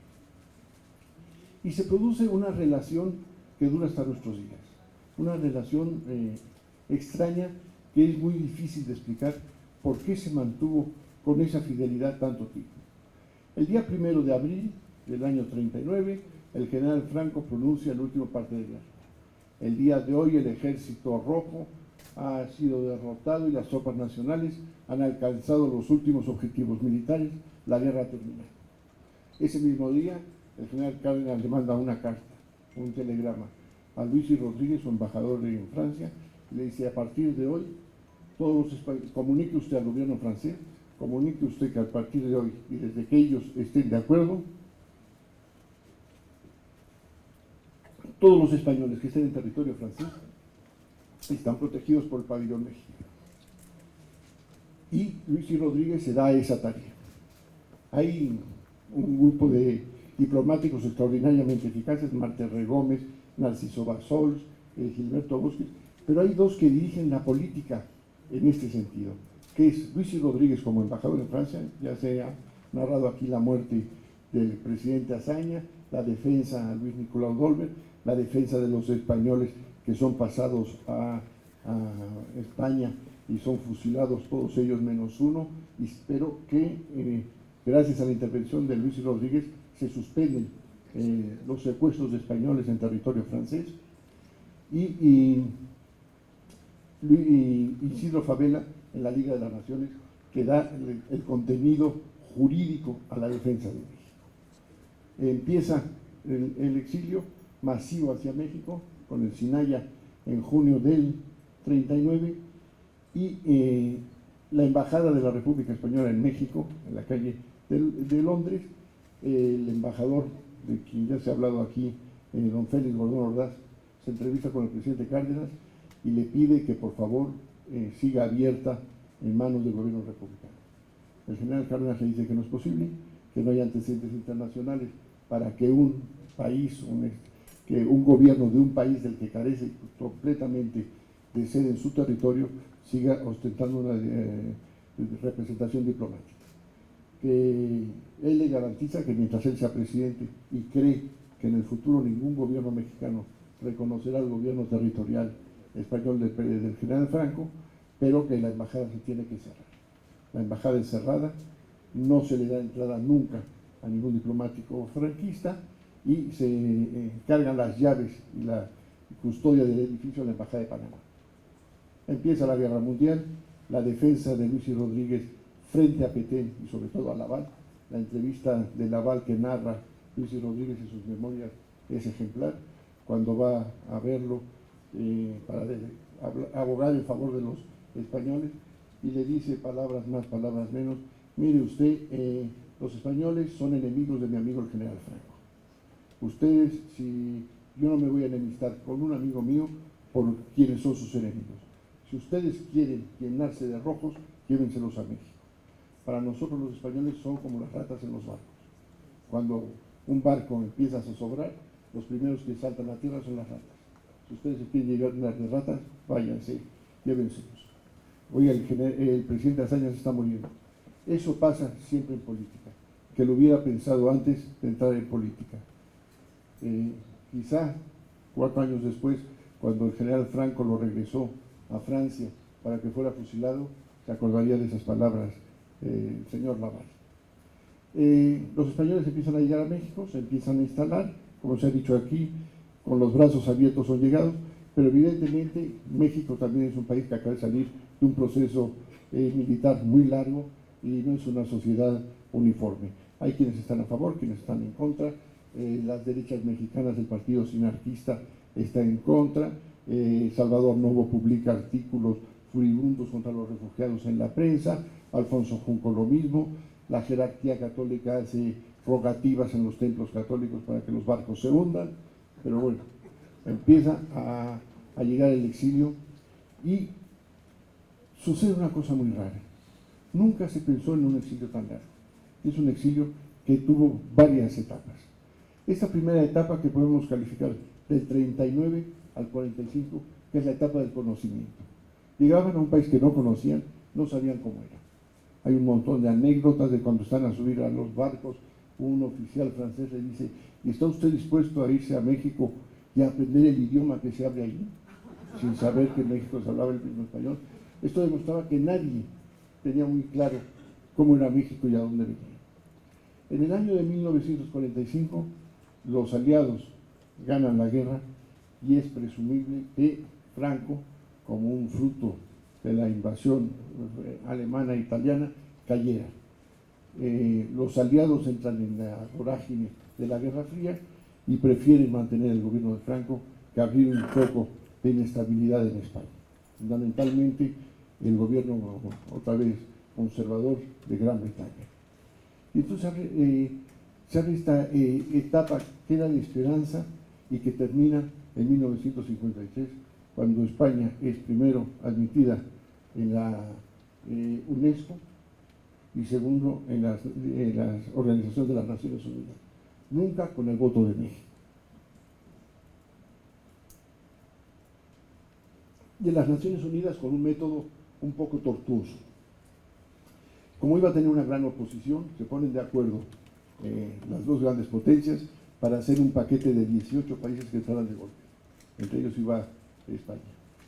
Y se produce una relación que dura hasta nuestros días, una relación extraña que es muy difícil de explicar por qué se mantuvo con esa fidelidad tanto tiempo. El día 1 de abril del año 39, el general Franco pronuncia el último parte de guerra. El día de hoy el Ejército Rojo ha sido derrotado y las tropas nacionales han alcanzado los últimos objetivos militares, la guerra ha terminado. Ese mismo día, el general Cárdenas le manda una carta, un telegrama a Luis y Rodríguez, su embajador en Francia, y le dice: a partir de hoy, todos los españoles, comunique usted al gobierno francés, comunique usted que a partir de hoy y desde que ellos estén de acuerdo, todos los españoles que estén en territorio francés están protegidos por el pabellón mexicano. Y Luis y Rodríguez se da esa tarea. Hay un grupo de diplomáticos extraordinariamente eficaces, Marterre Gómez, Narciso Bassols, Gilberto Bosques, pero hay dos que dirigen la política en este sentido, que es Luis y Rodríguez como embajador en Francia. Ya se ha narrado aquí la muerte del presidente Azaña, la defensa a Luis Nicolau d'Olbert, la defensa de los españoles que son pasados a España y son fusilados todos ellos menos uno, y espero que gracias a la intervención de Luis y Rodríguez se suspenden los secuestros de españoles en territorio francés, y Isidro Fabela en la Liga de las Naciones, que da el contenido jurídico a la defensa de México. Empieza el exilio masivo hacia México con el Sinaya en junio del 39, y la Embajada de la República Española en México, en la calle de Londres, el embajador, de quien ya se ha hablado aquí, don Félix Gordón Ordaz, se entrevista con el presidente Cárdenas y le pide que por favor siga abierta en manos del gobierno republicano. El general Cárdenas le dice que no es posible, que no hay antecedentes internacionales para que un país, un gobierno de un país del que carece completamente de sede en su territorio, siga ostentando una representación diplomática. Que él le garantiza que mientras él sea presidente, y cree que en el futuro ningún gobierno mexicano reconocerá el gobierno territorial español del general Franco, pero que la embajada se tiene que cerrar. La embajada es cerrada, no se le da entrada nunca a ningún diplomático franquista, y se encargan las llaves y la custodia del edificio a la Embajada de Panamá. Empieza la Guerra Mundial, la defensa de Luis y Rodríguez frente a Petén y sobre todo a Laval. La entrevista de Laval que narra Luis y Rodríguez en sus memorias es ejemplar, cuando va a verlo para abogar en favor de los españoles, y le dice palabras más, palabras menos: mire usted, los españoles son enemigos de mi amigo el general Franco. Ustedes, si yo no me voy a enemistar con un amigo mío por quienes son sus enemigos. Si ustedes quieren llenarse de rojos, llévenselos a México. Para nosotros los españoles son como las ratas en los barcos. Cuando un barco empieza a zozobrar, los primeros que saltan a tierra son las ratas. Si ustedes se quieren llenar de ratas, váyanse, llévenselos. Oiga, el presidente Azaña se está muriendo. Eso pasa siempre en política, que lo hubiera pensado antes de entrar en política. Quizá 4 años después, cuando el general Franco lo regresó a Francia para que fuera fusilado, se acordaría de esas palabras el señor Laval. Los españoles empiezan a llegar a México, se empiezan a instalar, como se ha dicho aquí, con los brazos abiertos son llegados, pero evidentemente México también es un país que acaba de salir de un proceso militar muy largo, y no es una sociedad uniforme. Hay quienes están a favor, quienes están en contra. Las derechas mexicanas del Partido Sinarquista está en contra. Salvador Novo publica artículos furibundos contra los refugiados en la prensa. Alfonso Junco lo mismo. La jerarquía católica hace rogativas en los templos católicos para que los barcos se hundan. Pero bueno, empieza a llegar el exilio y sucede una cosa muy rara. Nunca se pensó en un exilio tan largo. Es un exilio que tuvo varias etapas. Esta primera etapa que podemos calificar del 39 al 45, que es la etapa del conocimiento. Llegaban a un país que no conocían, no sabían cómo era. Hay un montón de anécdotas de cuando están a subir a los barcos, un oficial francés le dice: ¿y está usted dispuesto a irse a México y a aprender el idioma que se habla allí? Sin saber que en México se hablaba el mismo español. Esto demostraba que nadie tenía muy claro cómo era México y a dónde venía. En el año de 1945, los aliados ganan la guerra y es presumible que Franco, como un fruto de la invasión alemana e italiana, cayera. Los aliados entran en la vorágine de la Guerra Fría y prefieren mantener el gobierno de Franco que abrir un foco de inestabilidad en España. Fundamentalmente el gobierno, otra vez, conservador de Gran Bretaña. Y entonces se abre esta etapa que era de esperanza y que termina en 1953, cuando España es primero admitida en la UNESCO y segundo en las organizaciones de las Naciones Unidas, nunca con el voto de México. Y en las Naciones Unidas con un método un poco tortuoso. Como iba a tener una gran oposición, se ponen de acuerdo las dos grandes potencias para hacer un paquete de 18 países que entraran de golpe. Entre ellos iba España.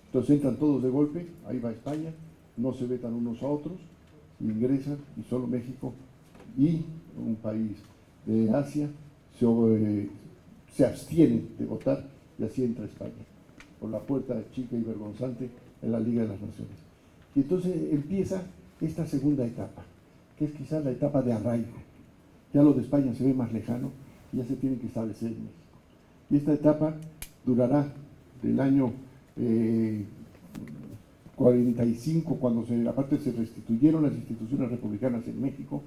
Entonces entran todos de golpe, ahí va España, no se vetan unos a otros, ingresan y solo México y un país de Asia se abstienen de votar y así entra España, por la puerta chica y vergonzante en la Liga de las Naciones. Y entonces empieza esta segunda etapa, que es quizás la etapa de arraigo. Ya lo de España se ve más lejano y ya se tiene que establecer en México. Y esta etapa durará del año 45, cuando aparte se restituyeron las instituciones republicanas en México.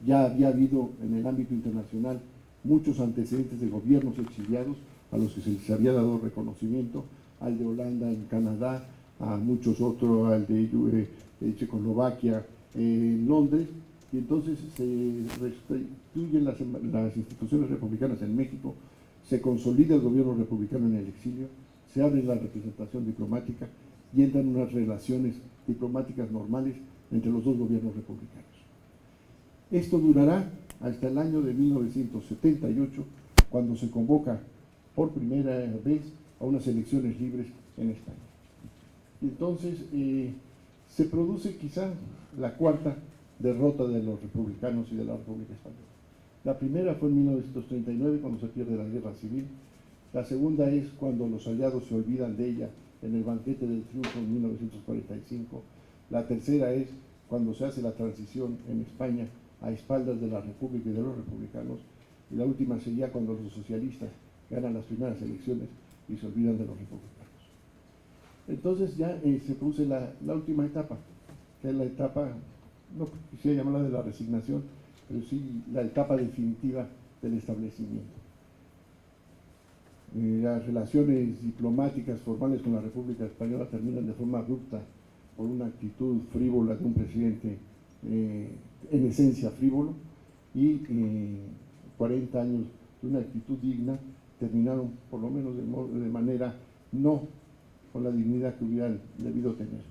Ya había habido en el ámbito internacional muchos antecedentes de gobiernos exiliados a los que se les había dado reconocimiento, al de Holanda en Canadá, a muchos otros, al de Checoslovaquia en Londres, y entonces se restituyen las instituciones republicanas en México, se consolida el gobierno republicano en el exilio, se abre la representación diplomática y entran unas relaciones diplomáticas normales entre los dos gobiernos republicanos. Esto durará hasta el año de 1978, cuando se convoca por primera vez a unas elecciones libres en España. Y entonces se produce quizá la cuarta derrota de los republicanos y de la República Española. La primera fue en 1939, cuando se pierde la guerra civil. La segunda es cuando los aliados se olvidan de ella en el banquete del triunfo en 1945. La tercera es cuando se hace la transición en España a espaldas de la República y de los republicanos. Y la última sería cuando los socialistas ganan las primeras elecciones y se olvidan de los republicanos. Entonces ya se produce la última etapa, que es la etapa, no quisiera llamarla de la resignación, pero sí la etapa definitiva del establecimiento. Las relaciones diplomáticas formales con la República Española terminan de forma abrupta por una actitud frívola de un presidente, en esencia frívolo, y 40 años de una actitud digna terminaron por lo menos de manera no con la dignidad que hubieran debido tener.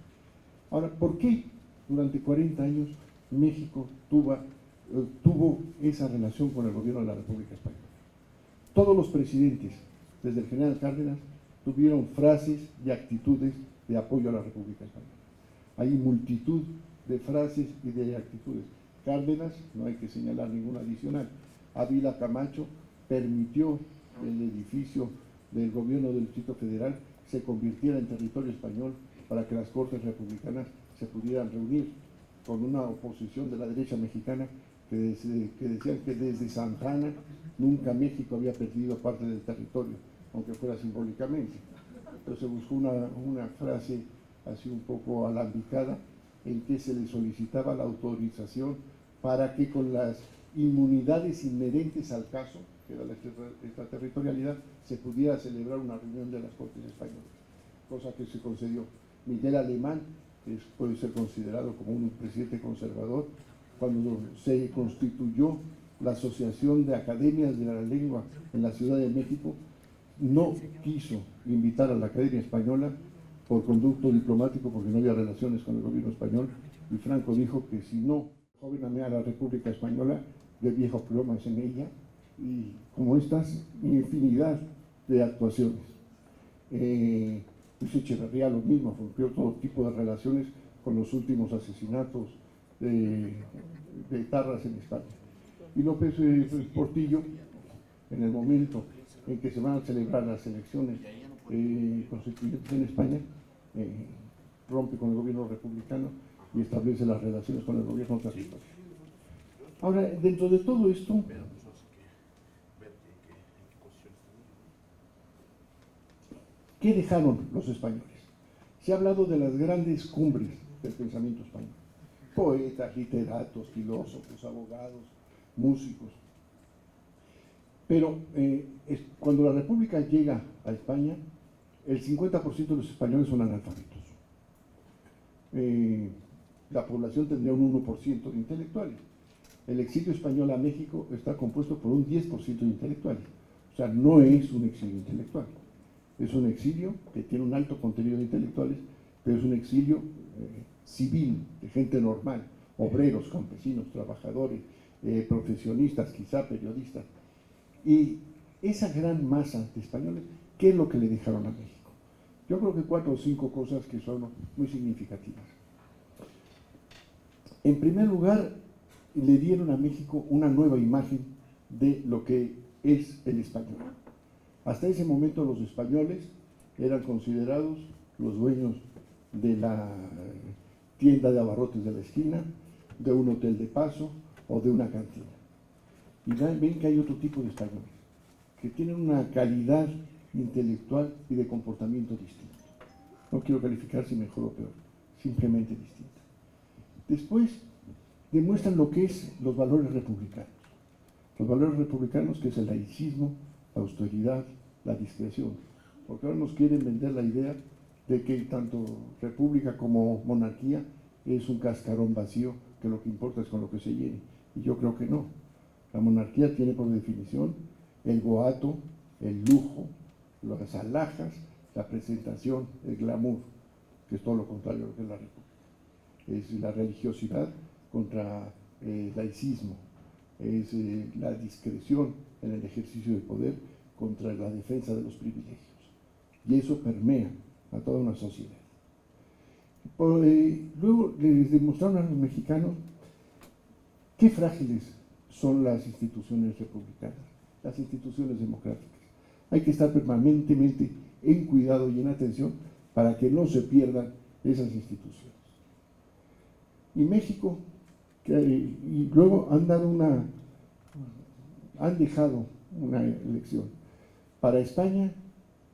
Ahora, ¿por qué durante 40 años México tuvo esa relación con el gobierno de la República Española? Todos los presidentes, desde el general Cárdenas, tuvieron frases y actitudes de apoyo a la República Española. Hay multitud de frases y de actitudes. Cárdenas, no hay que señalar ninguna adicional. Ávila Camacho permitió que el edificio del gobierno del Distrito Federal se convirtiera en territorio español para que las Cortes republicanas se pudieran reunir con una oposición de la derecha mexicana que decían que desde Santa Ana nunca México había perdido parte del territorio, aunque fuera simbólicamente. Entonces buscó una frase así un poco alambicada en que se le solicitaba la autorización para que con las inmunidades inherentes al caso, que era la extraterritorialidad, se pudiera celebrar una reunión de las Cortes Españolas, cosa que se concedió. Miguel Alemán, que puede ser considerado como un presidente conservador, cuando se constituyó la Asociación de Academias de la Lengua en la Ciudad de México, no quiso invitar a la Academia Española por conducto diplomático porque no había relaciones con el gobierno español, y Franco dijo que si no gobernaba la República Española, de viejos plomas en ella, y como estas, infinidad de actuaciones. Luis Echeverría lo mismo, rompió todo tipo de relaciones con los últimos asesinatos de etarras en España. Y López Portillo, en el momento en que se van a celebrar las elecciones constituyentes en España, rompe con el gobierno republicano y establece las relaciones con el gobierno territorial. Ahora, dentro de todo esto, ¿qué dejaron los españoles? Se ha hablado de las grandes cumbres del pensamiento español. Poetas, literatos, filósofos, abogados, músicos. Pero cuando la República llega a España, el 50% de los españoles son analfabetos. La población tendría un 1% de intelectuales. El exilio español a México está compuesto por un 10% de intelectuales. O sea, no es un exilio intelectual. Es un exilio que tiene un alto contenido de intelectuales, pero es un exilio civil, de gente normal, obreros, campesinos, trabajadores, profesionistas, quizá periodistas. Y esa gran masa de españoles, ¿qué es lo que le dejaron a México? Yo creo que 4 o 5 cosas que son muy significativas. En primer lugar, le dieron a México una nueva imagen de lo que es el español. Hasta ese momento los españoles eran considerados los dueños de la tienda de abarrotes de la esquina, de un hotel de paso o de una cantina. Y ven que hay otro tipo de españoles, que tienen una calidad intelectual y de comportamiento distinto. No quiero calificar si mejor o peor, simplemente distinta. Después demuestran lo que es los valores republicanos. Los valores republicanos, que es el laicismo, la austeridad, la discreción. Porque ahora nos quieren vender la idea de que tanto república como monarquía es un cascarón vacío, que lo que importa es con lo que se llene. Y yo creo que no. La monarquía tiene por definición el boato, el lujo, las alhajas, la presentación, el glamour, que es todo lo contrario a lo que es la república. Es la religiosidad contra el laicismo, es la discreción en el ejercicio del poder contra la defensa de los privilegios. Y eso permea a toda una sociedad. Luego les demostraron a los mexicanos qué frágiles son las instituciones republicanas, las instituciones democráticas. Hay que estar permanentemente en cuidado y en atención para que no se pierdan esas instituciones. Y México, y luego han dejado una lección. Para España,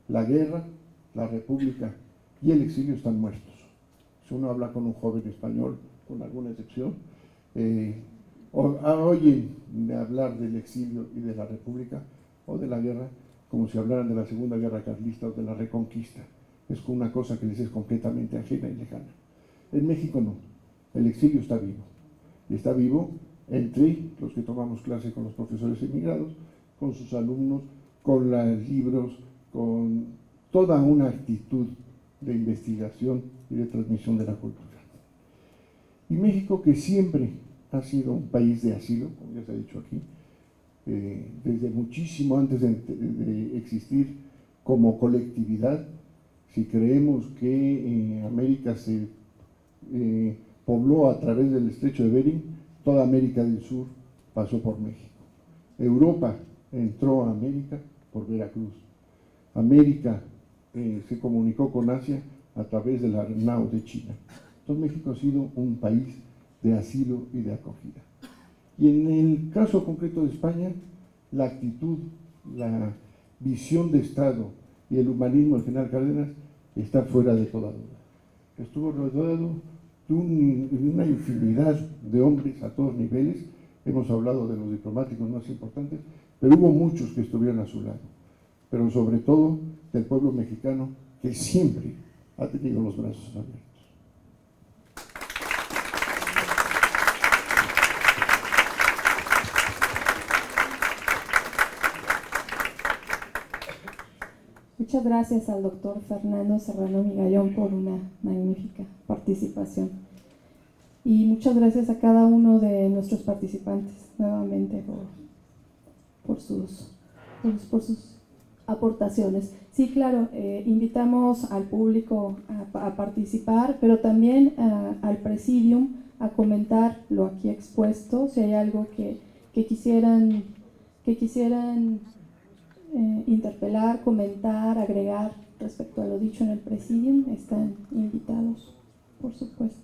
la guerra, la república y el exilio están muertos. Si uno habla con un joven español, con alguna excepción, oyen hablar del exilio y de la república o de la guerra como si hablaran de la Segunda Guerra Carlista o de la Reconquista. Es una cosa que les es completamente ajena y lejana. En México no. El exilio está vivo. Y está vivo entre los que tomamos clase con los profesores emigrados, con sus alumnos, con los libros, con toda una actitud de investigación y de transmisión de la cultura. Y México, que siempre ha sido un país de asilo, como ya se ha dicho aquí, desde muchísimo antes de existir como colectividad. Si creemos que América se pobló a través del estrecho de Bering, toda América del Sur pasó por México. Europa entró a América por Veracruz. América se comunicó con Asia a través de la nao de China. Entonces México ha sido un país de asilo y de acogida. Y en el caso concreto de España, la actitud, la visión de Estado y el humanismo del general Cárdenas está fuera de toda duda. Estuvo rodeado de una infinidad de hombres a todos niveles. Hemos hablado de los diplomáticos más importantes, pero hubo muchos que estuvieron a su lado. Pero sobre todo del pueblo mexicano, que siempre ha tenido los brazos abiertos. Muchas gracias al doctor Fernando Serrano Migallón por una magnífica participación. Y muchas gracias a cada uno de nuestros participantes nuevamente por sus aportaciones. Sí, claro, invitamos al público a participar, pero también al Presidium a comentar lo aquí expuesto. Si hay algo que quisieran interpelar, comentar, agregar respecto a lo dicho en el Presidium, están invitados, por supuesto.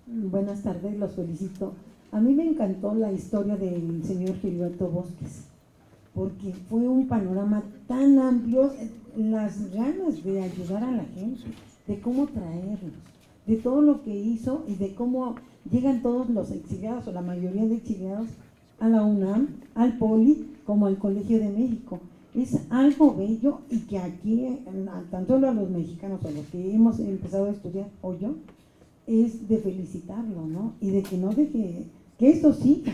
Buenas tardes, los felicito. A mí me encantó la historia del señor Gilberto Bosques, porque fue un panorama tan amplio, las ganas de ayudar a la gente, de cómo traerlos, de todo lo que hizo y de cómo llegan todos los exiliados, o la mayoría de exiliados, a la UNAM, al Poli, como al Colegio de México. Es algo bello y que aquí, tan solo a los mexicanos, a los que hemos empezado a estudiar, o yo, es de felicitarlo, ¿no? Y de que no deje, que esto siga,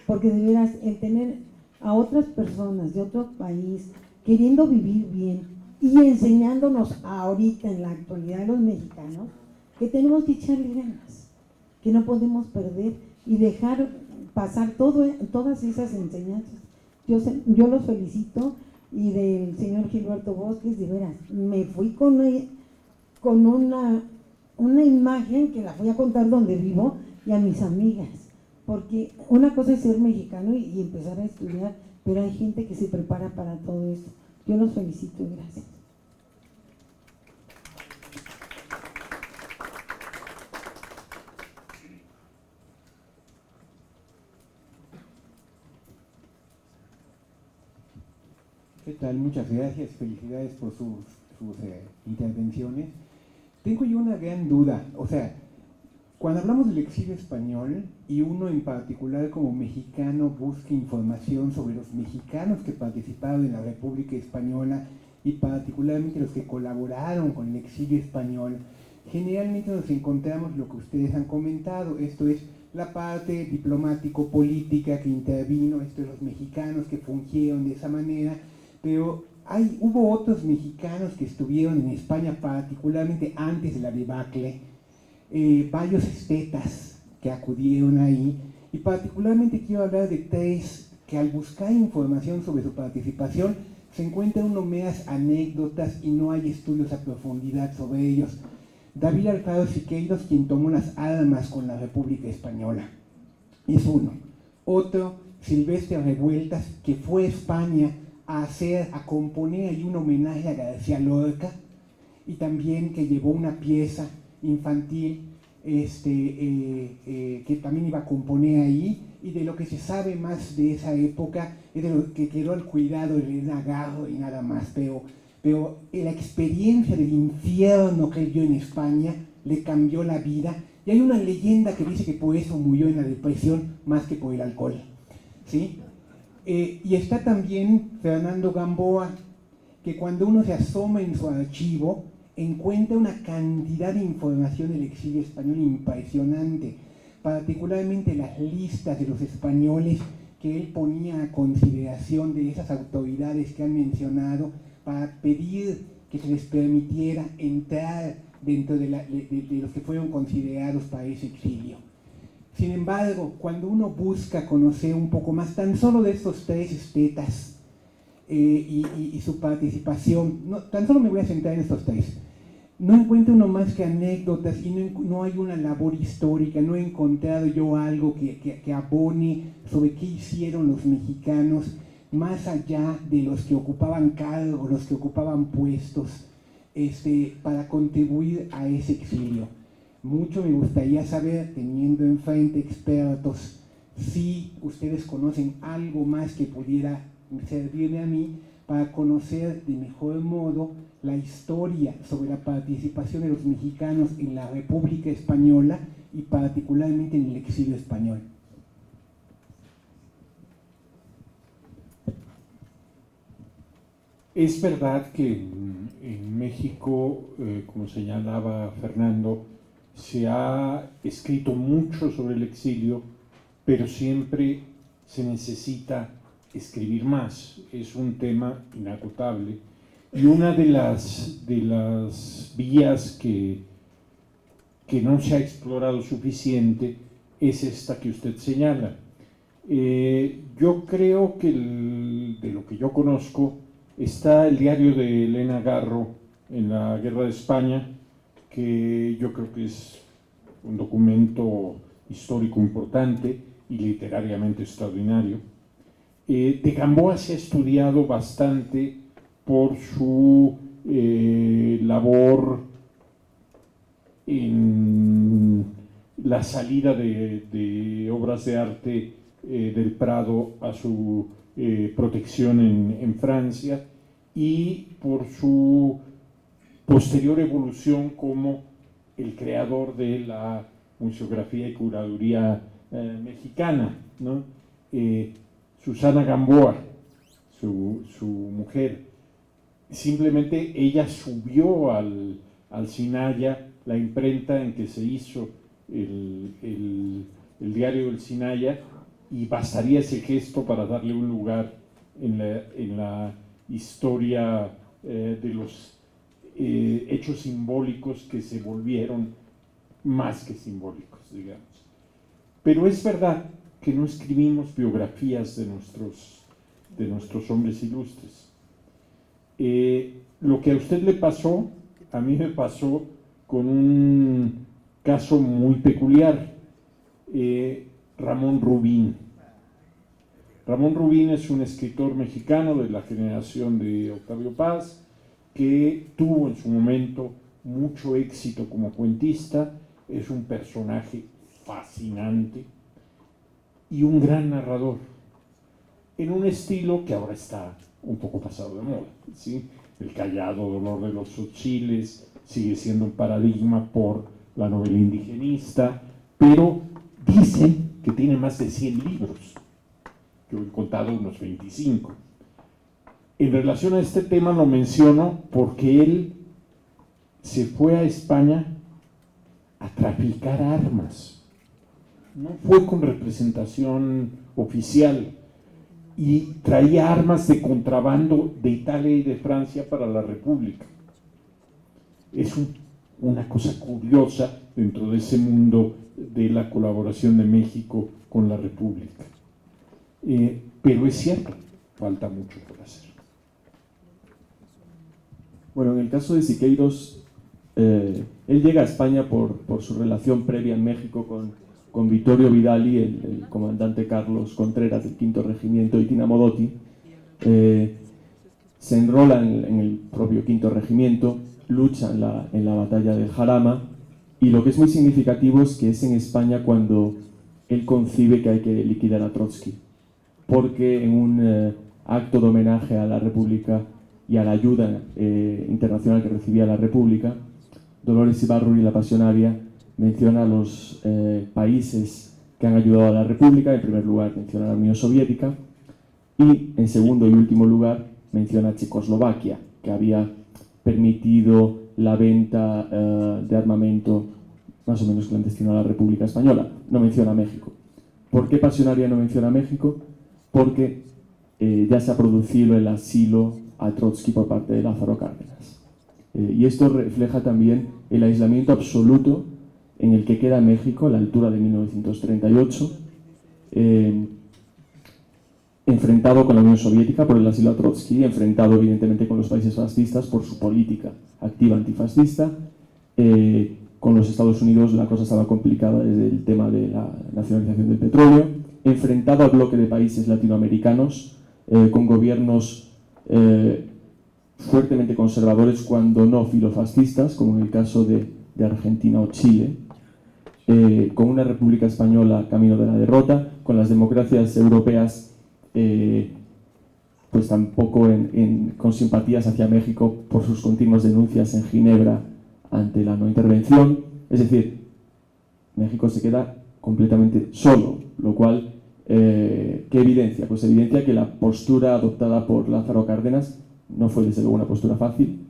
porque de veras, el tener a otras personas de otro país queriendo vivir bien y enseñándonos ahorita en la actualidad los mexicanos que tenemos que echarle ganas, que no podemos perder y dejar pasar todas esas enseñanzas. Yo los felicito, y del señor Gilberto Bosques, de veras, me fui con una imagen que la voy a contar donde vivo y a mis amigas, porque una cosa es ser mexicano y empezar a estudiar, pero hay gente que se prepara para todo esto. Yo los felicito y gracias. ¿Qué tal? Muchas gracias, felicidades por sus intervenciones. Tengo yo una gran duda, o sea, cuando hablamos del exilio español y uno en particular como mexicano busca información sobre los mexicanos que participaron en la República Española y particularmente los que colaboraron con el exilio español, generalmente nos encontramos lo que ustedes han comentado, esto es la parte diplomático-política que intervino, esto es los mexicanos que fungieron de esa manera, pero hubo otros mexicanos que estuvieron en España, particularmente antes de la debacle, varios estetas que acudieron ahí, y particularmente quiero hablar de tres que al buscar información sobre su participación se encuentran uno meras anécdotas y no hay estudios a profundidad sobre ellos. David Alfaro Siqueiros, quien tomó las armas con la República Española, es uno. Otro, Silvestre Revueltas, que fue a España a componer ahí un homenaje a García Lorca, y también que llevó una pieza infantil que también iba a componer ahí, y de lo que se sabe más de esa época es de lo que quedó al cuidado de Elena Garro y nada más, pero la experiencia del infierno que él vio en España le cambió la vida, y hay una leyenda que dice que por eso murió en la depresión más que por el alcohol, ¿sí? Y está también Fernando Gamboa, que cuando uno se asoma en su archivo encuentra una cantidad de información del exilio español impresionante, particularmente las listas de los españoles que él ponía a consideración de esas autoridades que han mencionado para pedir que se les permitiera entrar dentro de los que fueron considerados para ese exilio. Sin embargo, cuando uno busca conocer un poco más tan solo de estos tres estetas y su participación, tan solo me voy a centrar en estos tres, no encuentro uno más que anécdotas y no hay una labor histórica, no he encontrado yo algo que abone sobre qué hicieron los mexicanos más allá de los que ocupaban cargos, los que ocupaban puestos, para contribuir a ese exilio. Mucho me gustaría saber, teniendo enfrente expertos, si ustedes conocen algo más que pudiera servirme a mí para conocer de mejor modo la historia sobre la participación de los mexicanos en la República Española y particularmente en el exilio español. Es verdad que en México, como señalaba Fernando, se ha escrito mucho sobre el exilio, pero siempre se necesita escribir más. Es un tema inagotable. Y una de las vías que no se ha explorado suficiente es esta que usted señala. Yo creo que de lo que yo conozco está el diario de Elena Garro en la Guerra de España, que yo creo que es un documento histórico importante y literariamente extraordinario. De Gamboa se ha estudiado bastante por su labor en la salida de obras de arte del Prado a su protección en Francia, y por su posterior evolución como el creador de la museografía y curaduría mexicana, ¿no? Susana Gamboa, su mujer, simplemente ella subió al Sinaya la imprenta en que se hizo el diario del Sinaya, y bastaría ese gesto para darle un lugar en la historia de los hechos simbólicos que se volvieron más que simbólicos, digamos. Pero es verdad que no escribimos biografías de nuestros hombres ilustres. Lo que a usted le pasó, a mí me pasó con un caso muy peculiar. Ramón Rubín. Ramón Rubín es un escritor mexicano de la generación de Octavio Paz, que tuvo en su momento mucho éxito como cuentista. Es un personaje fascinante y un gran narrador, en un estilo que ahora está un poco pasado de moda, ¿sí? El callado dolor de los Tzotzíles sigue siendo un paradigma por la novela indigenista, pero dicen que tiene más de 100 libros. Yo he contado unos 25. En relación a este tema lo menciono porque él se fue a España a traficar armas. No fue con representación oficial, y traía armas de contrabando de Italia y de Francia para la República. Es una cosa curiosa dentro de ese mundo de la colaboración de México con la República. Pero es cierto, falta mucho por hacer. Bueno, en el caso de Siqueiros, él llega a España por su relación previa en México con Vittorio Vidali, el comandante Carlos Contreras del V Regimiento, y Tina Modotti. Se enrola en el propio V Regimiento, lucha en la batalla del Jarama, y lo que es muy significativo es que es en España cuando él concibe que hay que liquidar a Trotsky, porque en un acto de homenaje a la República y a la ayuda internacional que recibía la República, Dolores Ibarruri, la pasionaria, menciona a los países que han ayudado a la República. En primer lugar menciona a la Unión Soviética, y en segundo y último lugar menciona a Checoslovaquia, que había permitido la venta de armamento más o menos clandestino a la República Española. No menciona a México. ¿Por qué pasionaria no menciona a México? Porque ya se ha producido el asilo a Trotsky por parte de Lázaro Cárdenas. Y esto refleja también el aislamiento absoluto en el que queda México a la altura de 1938, enfrentado con la Unión Soviética por el asilo a Trotsky, enfrentado evidentemente con los países fascistas por su política activa antifascista. Con los Estados Unidos la cosa estaba complicada desde el tema de la nacionalización del petróleo, enfrentado al bloque de países latinoamericanos con gobiernos fuertemente conservadores, cuando no filofascistas, como en el caso de Argentina o Chile, con una república española camino de la derrota, con las democracias europeas pues tampoco con simpatías hacia México por sus continuas denuncias en Ginebra ante la no intervención. Es decir, México se queda completamente solo, lo cual, ¿qué evidencia? Pues evidencia que la postura adoptada por Lázaro Cárdenas no fue desde luego una postura fácil,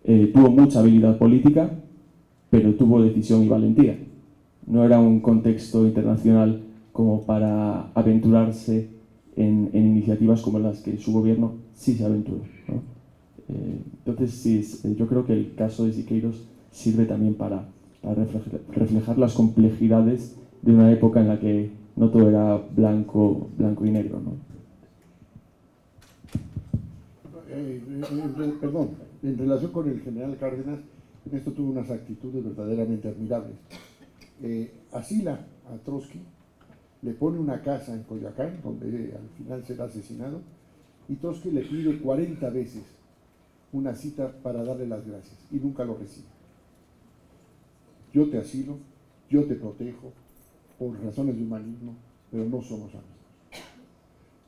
tuvo mucha habilidad política, pero tuvo decisión y valentía. No era un contexto internacional como para aventurarse en iniciativas como las que su gobierno sí se aventuró, ¿no? Entonces, sí, yo creo que el caso de Siqueiros sirve también para reflejar las complejidades de una época en la que no todo era blanco y negro, ¿no? Perdón, en relación con el general Cárdenas, en esto tuvo unas actitudes verdaderamente admirables. Asila a Trotsky, le pone una casa en Coyoacán, donde al final será asesinado, y Trotsky le pide 40 veces una cita para darle las gracias, y nunca lo recibe. Yo te asilo, yo te protejo, por razones de humanismo, pero no somos amigos.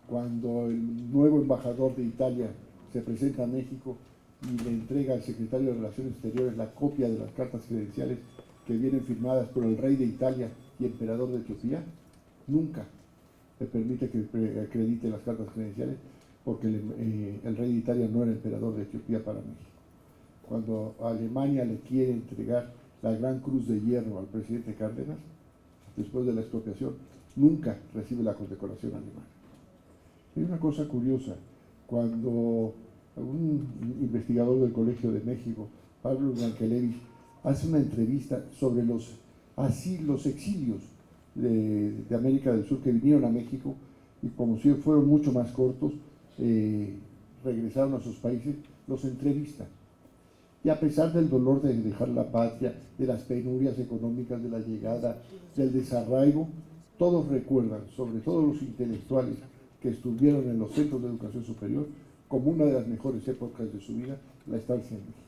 Cuando el nuevo embajador de Italia se presenta a México y le entrega al secretario de Relaciones Exteriores la copia de las cartas credenciales que vienen firmadas por el rey de Italia y emperador de Etiopía, nunca le permite que acredite las cartas credenciales, porque el rey de Italia no era emperador de Etiopía para México. Cuando Alemania le quiere entregar la Gran Cruz de Hierro al presidente Cárdenas, después de la expropiación, nunca recibe la condecoración alemana. Hay una cosa curiosa, cuando un investigador del Colegio de México, Pablo Yankelevich, hace una entrevista sobre los exilios de América del Sur que vinieron a México, y como si fueron mucho más cortos, regresaron a sus países, los entrevista. Y a pesar del dolor de dejar la patria, de las penurias económicas de la llegada, del desarraigo, todos recuerdan, sobre todo los intelectuales que estuvieron en los centros de educación superior, como una de las mejores épocas de su vida, la estancia en México.